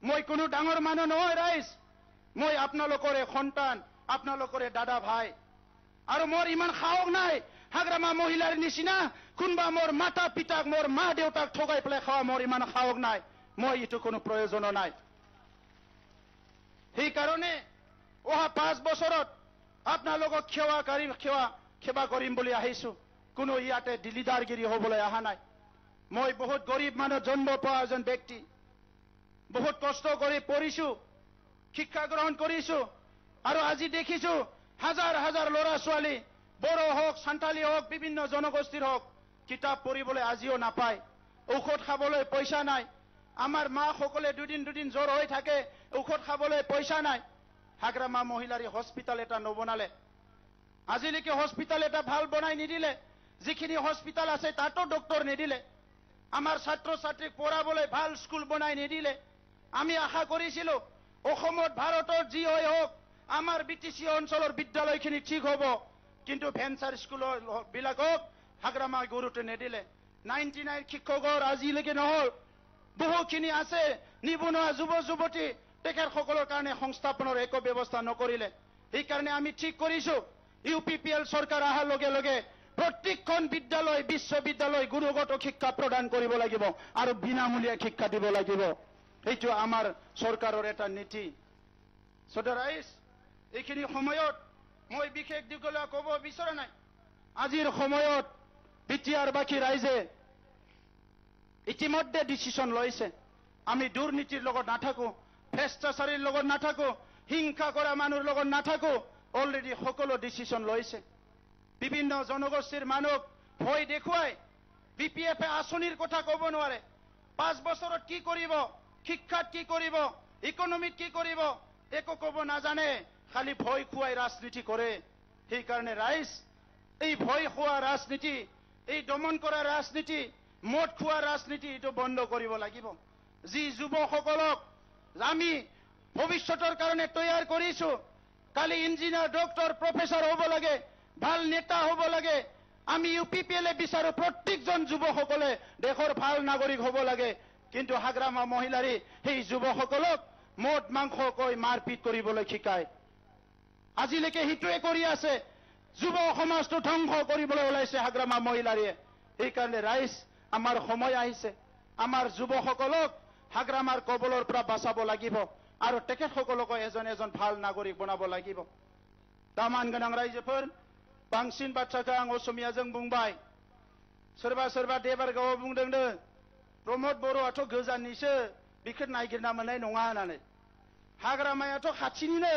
মই কোনো ডাঙৰ মানুহ নহয় ৰাইজ মই আপোনালোকৰে সন্তান আপোনালোকৰে দাদা ভাই আৰু মোৰ ইমান সাহস নাই হাগ্ৰামা মহিলাৰ নিচিনা কোনবা মোৰ মাতা পিতাক মোৰ মা দেউতাক ঠগাই পেলাই খাওয়া মোৰ ইমান সাহস নাই মই এইটো কোনো প্ৰয়োজন নাই সেই কাৰণে অহা 5 বছৰত আপোনালোকক সেৱা কৰিম বুলি আহিছো কোনো ইয়াতে দিলিদাৰগিৰি হ'বলৈ অহা নাই মই বহুত গৰীব মানুহ জন্ম পোৱা এজন ব্যক্তি বহুত কষ্ট কৰি পঢ়িছো শিক্ষা গ্ৰহণ কৰিছো আৰু আজি দেখিছো হাজাৰ হাজাৰ ল'ৰা ছোৱালী বড়ো হওক সান্তালী হওক বিভিন্ন জনগোষ্ঠীৰ হওক কিতাপ পঢ়িবলৈ আজিও নাপায় ঔষধ খাবলৈ পইচা নাই আমাৰ মা সকলে দুদিন জ্বৰ হৈ থাকে ঔষধ খাবলৈ পইচা নাই হাগ্ৰামা মহিলাৰী হস্পিটাল এটা নবনালে আজিলৈকে হস্পিটাল এটা ভাল বনাই নিদিলে যিখিনি হস্পিটাল আছে তাতো ডক্টৰ নিদিলে আমাৰ ছাত্ৰ ছাত্ৰীক পঢ়াবলৈ ভাল স্কুল বনাই নিদিলে আমি আশা কৰিছিলো অসমত ভাৰতৰ যি হয় হওক আমাৰ BTC অঞ্চলৰ বিদ্যালয়খিনি ঠিক হ'ব কিন্তু ভেঞ্চাৰ স্কুলৰ বিলাকক হাগ্ৰামা গুৰুত্ব নিদিলে 99 শিক্ষকৰ আজিলৈকে নহল বহুখিনি আছে নিবনুৱা যুৱতী তেখেতসকলৰ কাৰণে সংস্থাপনৰ একো ব্যৱস্থা নকৰিলে এই কাৰণে আমি ঠিক কৰিছো UPPL চৰকাৰ অহাৰ লগে লগে প্ৰত্যেকখন বিদ্যালয় বিশ্ববিদ্যালয় গুণগত শিক্ষা প্ৰদান কৰিব লাগিব আৰু বিনামূলীয়া শিক্ষা দিব লাগিব এইটো আমাৰ চৰকাৰৰ এটা নীতি সদৰাইজ এইখিনি সময়ত মই বিশেষ দিগলৈ ক'ব বিচৰা নাই আজিৰ সময়ত বিটিআৰবাসী ৰাইজে ইতিমধ্যে ডিসিশন লৈছে আমি দুৰ্নীতিৰ লগত নাথাকো ভ্ৰষ্টাচাৰীৰ লগত নাথাকো হিংসা কৰা মানুহৰ লগত নাথাকো অলৰেডি সকলো ডিসিশন লৈছে বিভিন্ন জনগোষ্ঠীৰ মানুহ ভয় দেখুৱাই BPF আঁচনিৰ কথা ক'ব নোৱাৰে 5 বছৰত কি কৰিব শিক্ষাত কি কৰিব ইকোনমিত কি কৰিব একো ক'ব নাজানে খালি ভয় খুৱাই ৰাজনীতি কৰে সেই কাৰণে ৰাইজ এই ভয় খোৱা ৰাজনীতি এই দমন কৰা ৰাজনীতি মদ খোৱা ৰাজনীতি এটো বন্ধ কৰিব লাগিব যি যুৱসকলক আমি ভৱিষ্যতৰ কাৰণে তৈয়াৰ কৰিছো কালি ইঞ্জিনিয়াৰ ডক্টৰ প্ৰফেসৰ হ'ব লাগে ভাল নেতা হ'ব লাগে আমি UPPL বিচাৰো প্ৰত্যেকজন যুৱকসকলে দেশৰ ভাল নাগৰিক হ'ব লাগে কিন্তু হাগ্ৰামা মহিলাৰী সেই যুৱকসকলক মদ মাংস কৈ মাৰপিট কৰিবলৈ শিকায় আজিলৈকে হিটোৱে কৰি আছে যুৱ সমাজটো ধ্বংস কৰিবলৈ ওলাইছে হাগ্ৰামা মহিলাৰীয়ে এই কাৰণে ৰাইজ আমাৰ সময় আহিছে আমাৰ যুৱকসকলক হাগ্ৰামাৰ কবলৰ পৰা বাঁচাব লাগিব আৰু তেখেতসকলক এজন ভাল নাগৰিক বনাব লাগিব দামান গোনাं ৰাইজোफोर बांसिन बाथ्राखौ आं असमियाजों बुंबाय सोरबा देबारगावआव बुंदोंनो प्रमद बर'आथ' गोजाननिसो बिखौ नागिरना मोननाय नङा होननानै हाग्रामायाथ' खाथिनिनो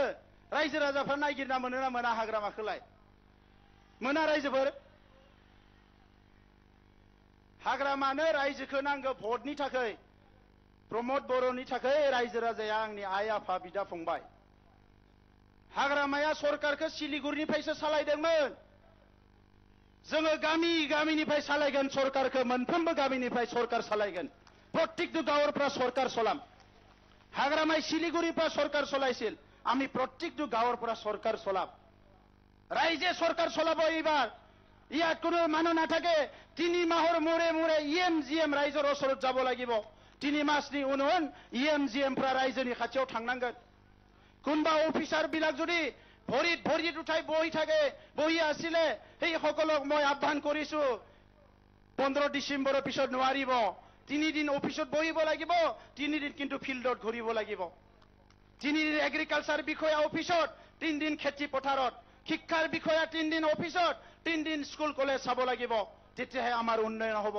रायजो राजाफ्रा नागिरना मोनोना मोना हाग्रामाखौलाय मोना रायजोफोर हाग्रामानो रायजोखौ नांगौ भटनि थाखाय प्रमद बर'नि थाखाय रायजो राजाया आंनि आइ आफा बिदा फंबाय हाग्रामाया सरकारखौ सिलिगुरिनिफ्रायसो सालायदोंमोन जोङो गामिनिफ्राय सालायगोन सरकारखौ मोनफ्रोमबो गामिनिफ्राय सरकार सालायगोन प्रत्येकটো गावरफ्रा सरकार চলাম हाग्रामाय सिलिगुरिफ्रा सरकार চলাইছিল আমি প্রত্যেকটো গাঁৱৰপৰা सरकार চলাম ৰাইজে सरकार চলাব এইবাৰ ইয়াত কোনো মানুহ নাথাকে 3 মাহৰ মূৰে EMGM ৰাইজৰ ওচৰত যাব লাগিব 3 মাসनि उनाव EMGMफ्रा ৰাইজनि খাতিयाव थांनांगोन কোনবা অফিসাৰ বিলাক যদি ভৰিত উঠাই বহি থাকে বহি আছিলে এই সকলক মই আহ্বান কৰিছো 15 ডিসেম্বৰৰ পিছত নোৱাৰিব 3 দিন অফিসত বহিব লাগিব 3 দিন কিন্তু ফিল্ডত ঘূৰিব লাগিব 3 দিন এগ্ৰিকালচাৰ বিষয়া অফিসত 3 দিন খেতি পথাৰত শিক্ষাৰ বিষয়া 3 দিন অফিসত 3 দিন স্কুল কলেজ চাব লাগিব তেতিয়াহে আমাৰ উন্নয়ন হ'ব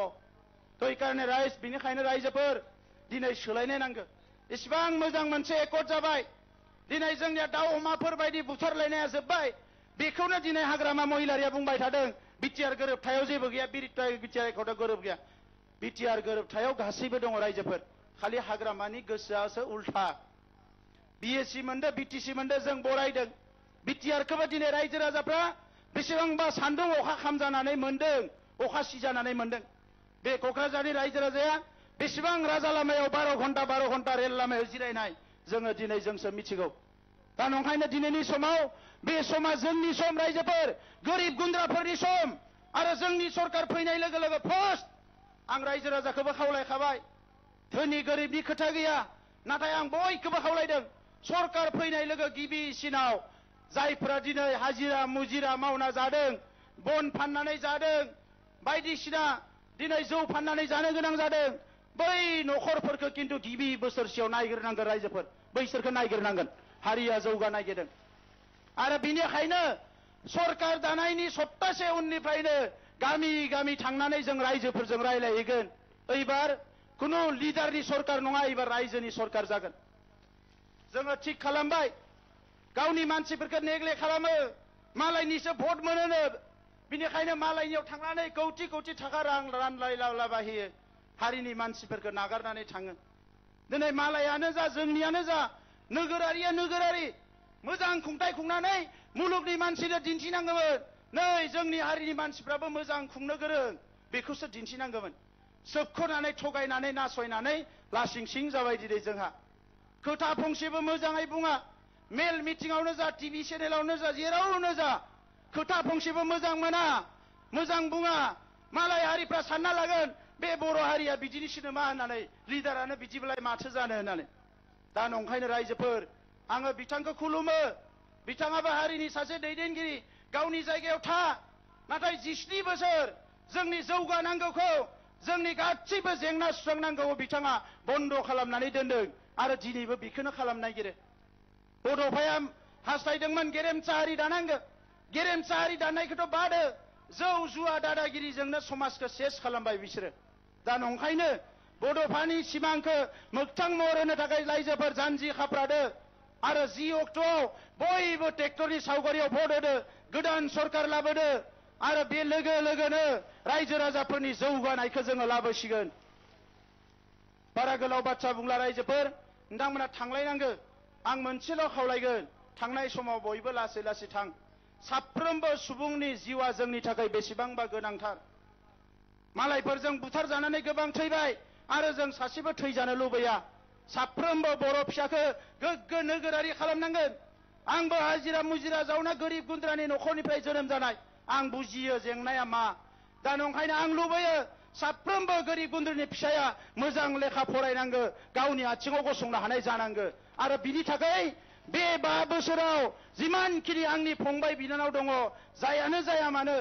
তো এই কাৰণে ৰাইজ বিনিखायनो ৰাইজोफोर दिनै सोलायनो नांगौ इसेबां मोजां मोनसे एकर्ड जाबाय दिनै जोंनिया दाउ अमाफोर बायदि बुथारलायनाया जोब्बाय बेखौनो दिनै हाग्रामा महिलारिया बुंबाय थादों बिटिआर गोरोबथायाव जेबो गैया बिटिआर एकर्डआव गोरोब गैया बिटिआर गोरोबथायाव गासैबो दङ रायजोफोर खालि हाग्रामानि गोसोआसो उल्था BSc मोनदों BTC मोनदों जों बरायदों बिटिआरखौबो दिनै रायजो राजाफ्रा बेसेबांबा सान्दुं अखा खामजानानै मोनदों अखा सिजानानै मोनदों बे क'क्राझारनि रायजो राजाया बेसेबां राजा लामायाव 12 घन्टा रेल लामायाव जिरायनाय जोङो दिनै जोंसो मिथिगौ। दा नंखायनो दिनैनि समाव बे समा जोंनि सम रायजोफोर, गोरिब गुन्द्राफोरनि सम आरो जोंनि सरकार फैनाय लोगो लोगो फार्स्ट आं रायजो राजाखौबो खावलायखाबाय, धोनि गोरिबनि खोथा गैया, नाथाय आं बयखौबो खावलायदों सरकार फैनाय लोगो गिबिसिनाव जायफोरा दिनै हाजिरा मुजिरा मावना जादों, बन फाननानै जादों, बायदिसिना दिनै जौ फाननानै जानो गोनां जादों, बै न'खरफोरखौ खिन्थु गिबि बोसोरसेयाव नायग्रोनांगोन रायजोफोर, बैसोरखौ नायग्रोनांगोन। हारिया जौगा नागिरदों आरो बिनिखायनो सरकार दानायनि सप्तासे उननिफ्रायनो गामि गामि थांनानै जों रायजोफोरजों रायलायहैगोन। एबार कुनु लिडारनि सरकार नङा, एबार रायजोनि सरकार जागोन। जोङो थिग खालामबाय, गावनि मानसिफोरखौ नेग्लेक्ट खालामो, मालायनिसो भट मोनोनो, बिनिखायनो मालायनियाव थांनानै कौटि कौटि थाखा रां रानलायलाबायहैयो, हारिनि मानसिफोरखौ नागारनानै थाङो। दिनै मालायानो जा जोंनियानो जा, नोगोरारिया नोगोरारि मोजां खुंथाय खुंनानै मुलुगनि मानसिनो दिन्थिनांगौमोन, नै जोंनि हारिनि मानसिफ्राबो मोजां खुंनो गोरों, बेखौसो दिन्थिनांगौमोन। सोबख'नानै थगायनानै नासयनानै लासिं सिं जाबाय दिनै जोंहा। खोथा फंसेबो मोजाङै बुङा, मेल मिटिंआवनो जा, टिभि चेनेलावनो जा, जेरावनो जा खोथा फंसेबो मोजां मोना, मोजां बुङा। मालाय हारिफ्रा सानना लागोन बे बर' हारिया बिदिनिसो मा होननानै, लिडारानो बिदिब्लाय माथो जानो होननानै। दा नंखायनो रायजोफोर, आङो बिथांखौ खुलुमो, बिथाङाबो हारिनि सासे दैदेनगिरि, गावनि जायगायाव था, नाथाय 17 बोसोर जोंनि जौगानांगौखौ, जोंनि गासैबो जेंना सुस्रांनांगौ बिथाङा बन्द' खालामनानै दोनदों आरो दिनैबो बेखौनो खालामनो नागिरो। बड'फाया हास्थायदोंमोन गेरेमसा हारि दानांगौ, गेरेमसा हारि दानायखौथ' बादो, जौ जुवा दादागिरिजोंनो समाजखौ सेस खालामबाय बिसोरो। दा नंखायनो बड'फानि सिमांखौ मोगथां महर होनो थाखाय रायजोफोर जानजि खाफ्रादो आरो 10 अक्ट'आव बयबो ट्रेक्टरनि सावगारियाव भट होदो, गोदान सरकार लाबोदो आरो बे लोगो लोगोनो रायजो राजाफोरनि जौगानायखौ जोङो लाबोसिगोन। बारा गोलाव बाथ्रा बुंला रायजोफोर, नोंथांमोना थांलायनांगौ। आं मोनसेल' खावलायगोन, थांनाय समाव बयबो लासै लासै थां। साफ्रोमबो सुबुंनि जिउआ जोंनि थाखाय बेसेबांबा गोनांथार। मालायफोरजों बुथार जानानै गोबां थैबाय आरो जों सासेबो थैजानो लुबैया। साफ्रोमबो बर' फिसाखौ गोग्गो नोगोरारि खालामनांगोन। आंबो हाजिरा मुजिरा जावना गोरिब गुन्द्रानि न'खरनिफ्राय जोनोम जानाय, आं बुजियो जेंनाया मा। दा नंखायनो आं लुबैयो साफ्रोमबो गोरिब गुन्द्रानि फिसाया मोजां लेखा फरायनांगौ, गावनि आथिङाव गसंनो हानाय जानांगौ। आरो बिनि थाखाय बे 5 बोसोराव जिमानखिनि आंनि फंबाय बिनानाव दङ, जायानो जाया मानो,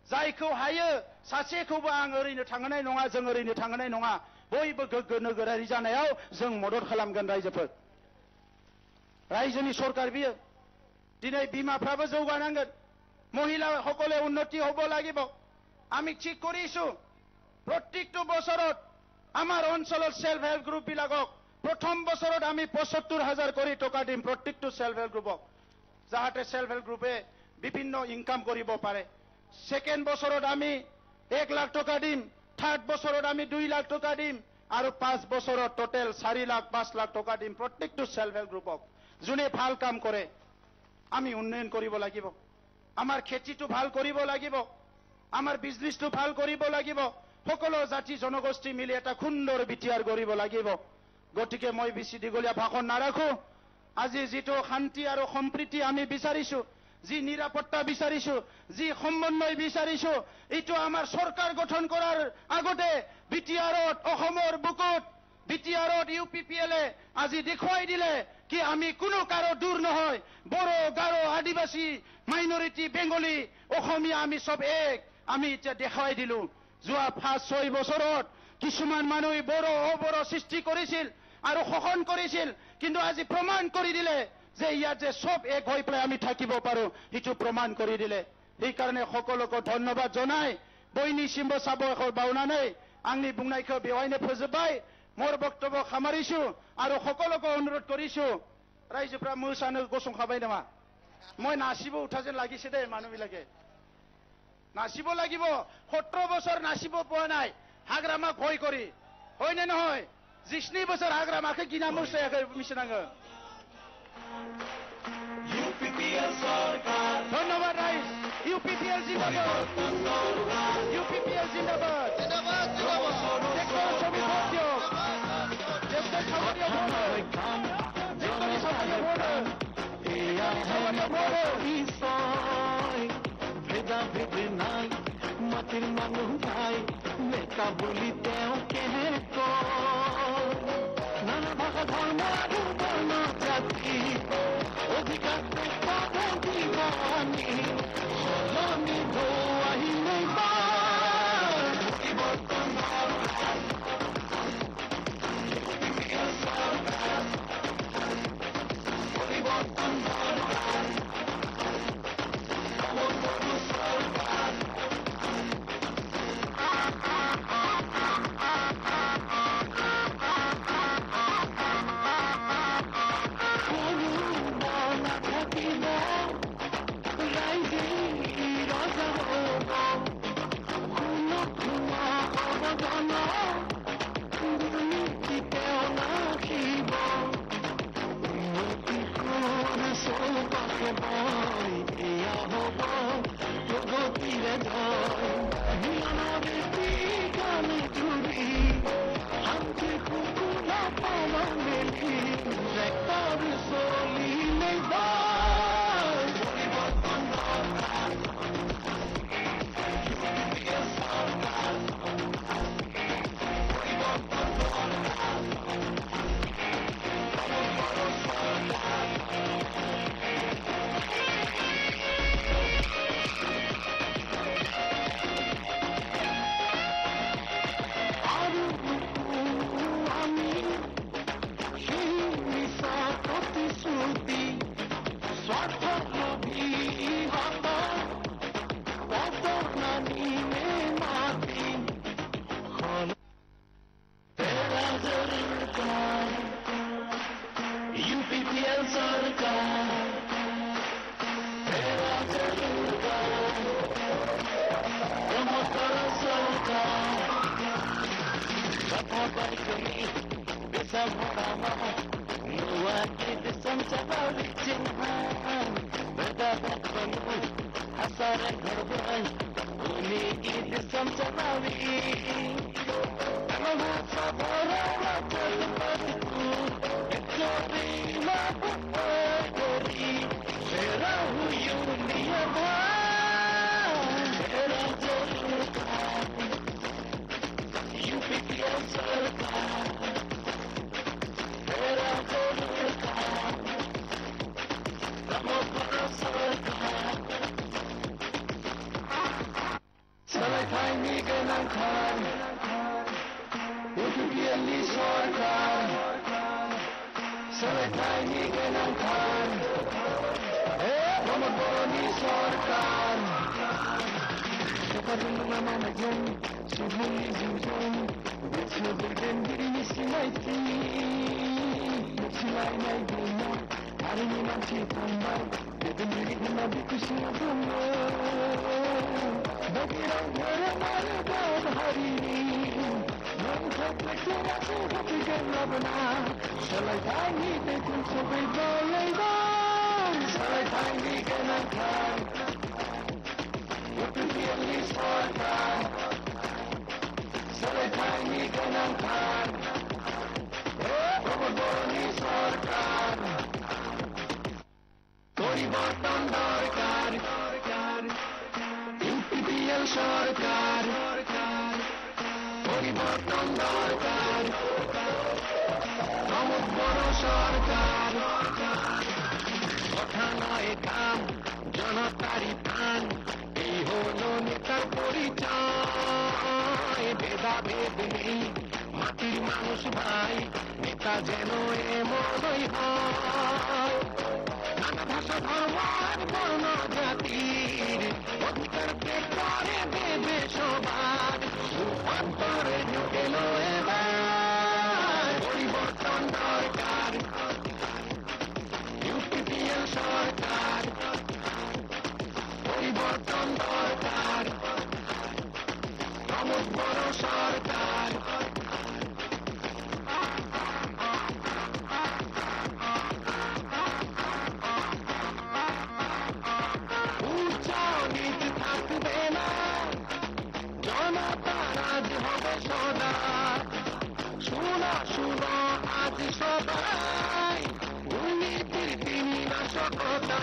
जायखौ हायो सासेखौबो आं ओरैनो थांहोनाय नङा, जों ओरैनो थांहोनाय नङा। बयबो गोग्गो नोगोरारि जानायाव जों मदद खालामगोन रायजोफोर। रायजोनि सरकार बियो। दिनै বিমাफ्राबো জৌগানাঙ্গন, মহিলা সকলে উন্নতি হব লাগিব। আমি ঠিক কৰিছো প্ৰত্যেকটো বছৰত আমাৰ অঞ্চলৰ সেলফ হেল্প গ্ৰুপ বিলাকক প্ৰথম বছৰত আমি ৭৫,০০০ কোটি টকা দিম প্ৰত্যেকটো সেলফ হেল্প গ্ৰুপক, যাহাতে সেলফ হেল্প গ্ৰুপে বিভিন্ন ইনকাম কৰিব পাৰে। সেকেন্ড বছৰত আমি 1 লাখ টকা দিম, থাৰ্ড বছৰত আমি 2 লাখ টকা দিম আৰু 5 বছৰত টোটেল 4 লাখ 5 লাখ টকা দিম প্ৰত্যেকটো সেলফ হেল্প গ্ৰুপক। যোনে ভাল কাম কৰে আমি উন্নয়ন কৰিব লাগিব, আমাৰ খেতিটো ভাল কৰিব লাগিব, আমাৰ বিজনেসটো ভাল কৰিব লাগিব, সকলো জাতি জনগোষ্ঠী মিলি এটা সুন্দৰ বিটিআৰ কৰিব লাগিব। গতিকে মই বেছি দীঘলীয়া ভাষণ নাৰাখো। আজি যিটো শান্তি আৰু সম্প্ৰীতি আমি বিচাৰিছো, যি নিৰাপত্তা বিচাৰিছো, যি সমন্বয় বিচাৰিছো, এইটো আমাৰ চৰকাৰ গঠন কৰাৰ আগতে বিটিআৰত অসমৰ বুকুত বিটিআৰত ইউপিপিএলে আজি দেখুৱাই দিলে কি আমি কোনো কাৰো দূৰ নহয়। বড়ো, গাৰো, আদিবাসী, মাইনৰিটি, বেংগলী, অসমীয়া আমি সব এক। আমি এতিয়া দেখাই দিলো। যোৱা 5-6 বছৰত কিছুমান মানুহে বড়ো অবড়ো সৃষ্টি কৰিছিল আৰু শোষণ কৰিছিল, কিন্তু আজি প্ৰমাণ কৰি দিলে যে ইয়াত যে সব এক হৈ পেলাই আমি থাকিব পাৰো, সেইটো প্ৰমাণ কৰি দিলে। সেইকাৰণে সকলোকে ধন্যবাদ জনাই বয়নিसिम साबायखर बावनानै आंनि बुंनायखौ बेवहायनो फोजोबबाय। मोर बक्तव्य खामारिछु आरो সকলোকে অনুरोध কৰিছো, रायजोफ्रा मोसानो गसंखाबाय नामा? মই নাচিব উঠাजेन লাগিছে দে মানুহবিলাকে। নাচিব লাগিব। 17 বছৰ নাচিব পোৱা নাই হাগ্ৰামা ভয় কৰি, হয়নে নহয়? 17 বছৰ হাগ্ৰামাকে গিনা মোচায়াখै মিছনাङो। ধন্যবাদ রাইজ। ইউপিপিএল জিন্দাবাদ, ইউপিপিএল জিন্দাবাদ, জিন্দাবাদ জিন্দাবাদ টেকনোর শ্রমিক ভোট দিয়ক, দেশের সামান্য ভোট, দেশের সামান্য ভোট, সামান্য ভোট, ভেদা ভেদে নাই মাটির মানুহ ভাই নেতা বুলি তেওঁকে কয় নানা ভাষা ধৰ্ম আৰু বৰ্ণ জাতি অধিকাৰ দিবানী সলনি আহিলে অনিত থাকবে না, জনতা রাজ হবে সদা। শুনো শুনো আজ সবাই, দুর্নীতির তিনি নাশকতা,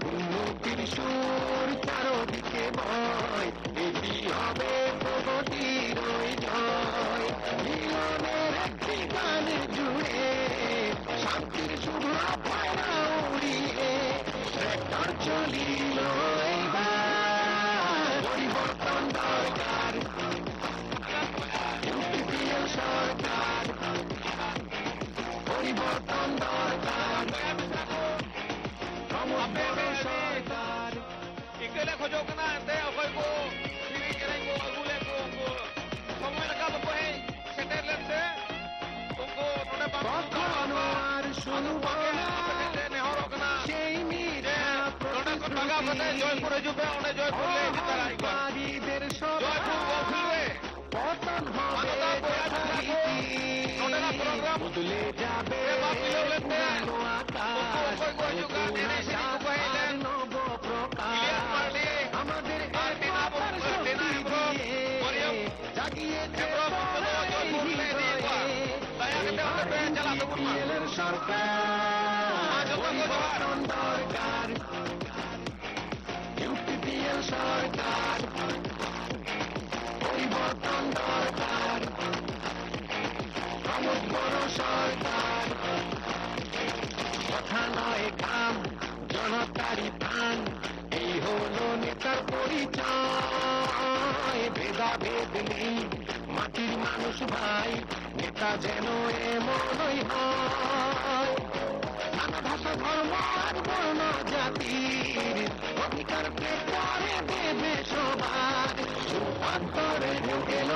উন্নতির সুর চারদিকে ভয়, এটি হবে প্রগতির জয়। মিলনের একটি গান জুড়ে শান্তির শুভ পায়রা উড়িয়ে ট্র্যাক্টর চলিল এইবার। পরিবর্তন দরকার, ইউপিপিএল সরকার, পরিবর্তন দরকার, সরকার। Ikele khojok na ante okoy ko siri kere ko agule ko সময় লাগা বহে সেটেল লেতে তুমকো নডে কখনো আর শুনব না নেহর কনা সেই মিথ্যা নডে কো টাকা বনে জয়পুরে জুবে ওনে জয়পুরে জিতারা ইবা প্রতিবাদীদের জয়পুর বলবে পতন হবে বদলে যাবে পুরানো আকাশ, নব প্রকাশ। আমাদের একতার শক্তি দিয়ে জাগিয়েছে ইউপিপিএলের সরকার। পরিবর্তন দরকার, ইউপিপিএল সরকার, পরিবর্তন দরকার, সমগ্র সরকার। কথা নয় কাম, জনতারই প্রাণ, এই হলো নেতার পরিচয়। ভেদাভেদ নেই, মাটির মানুষ ভাই, নেতা যেন এমনই হয়। নানা ভাষা ধর্ম আর বর্ণ জাতির অধিকার করে দেবে সবার, অন্তরে ঢুকেল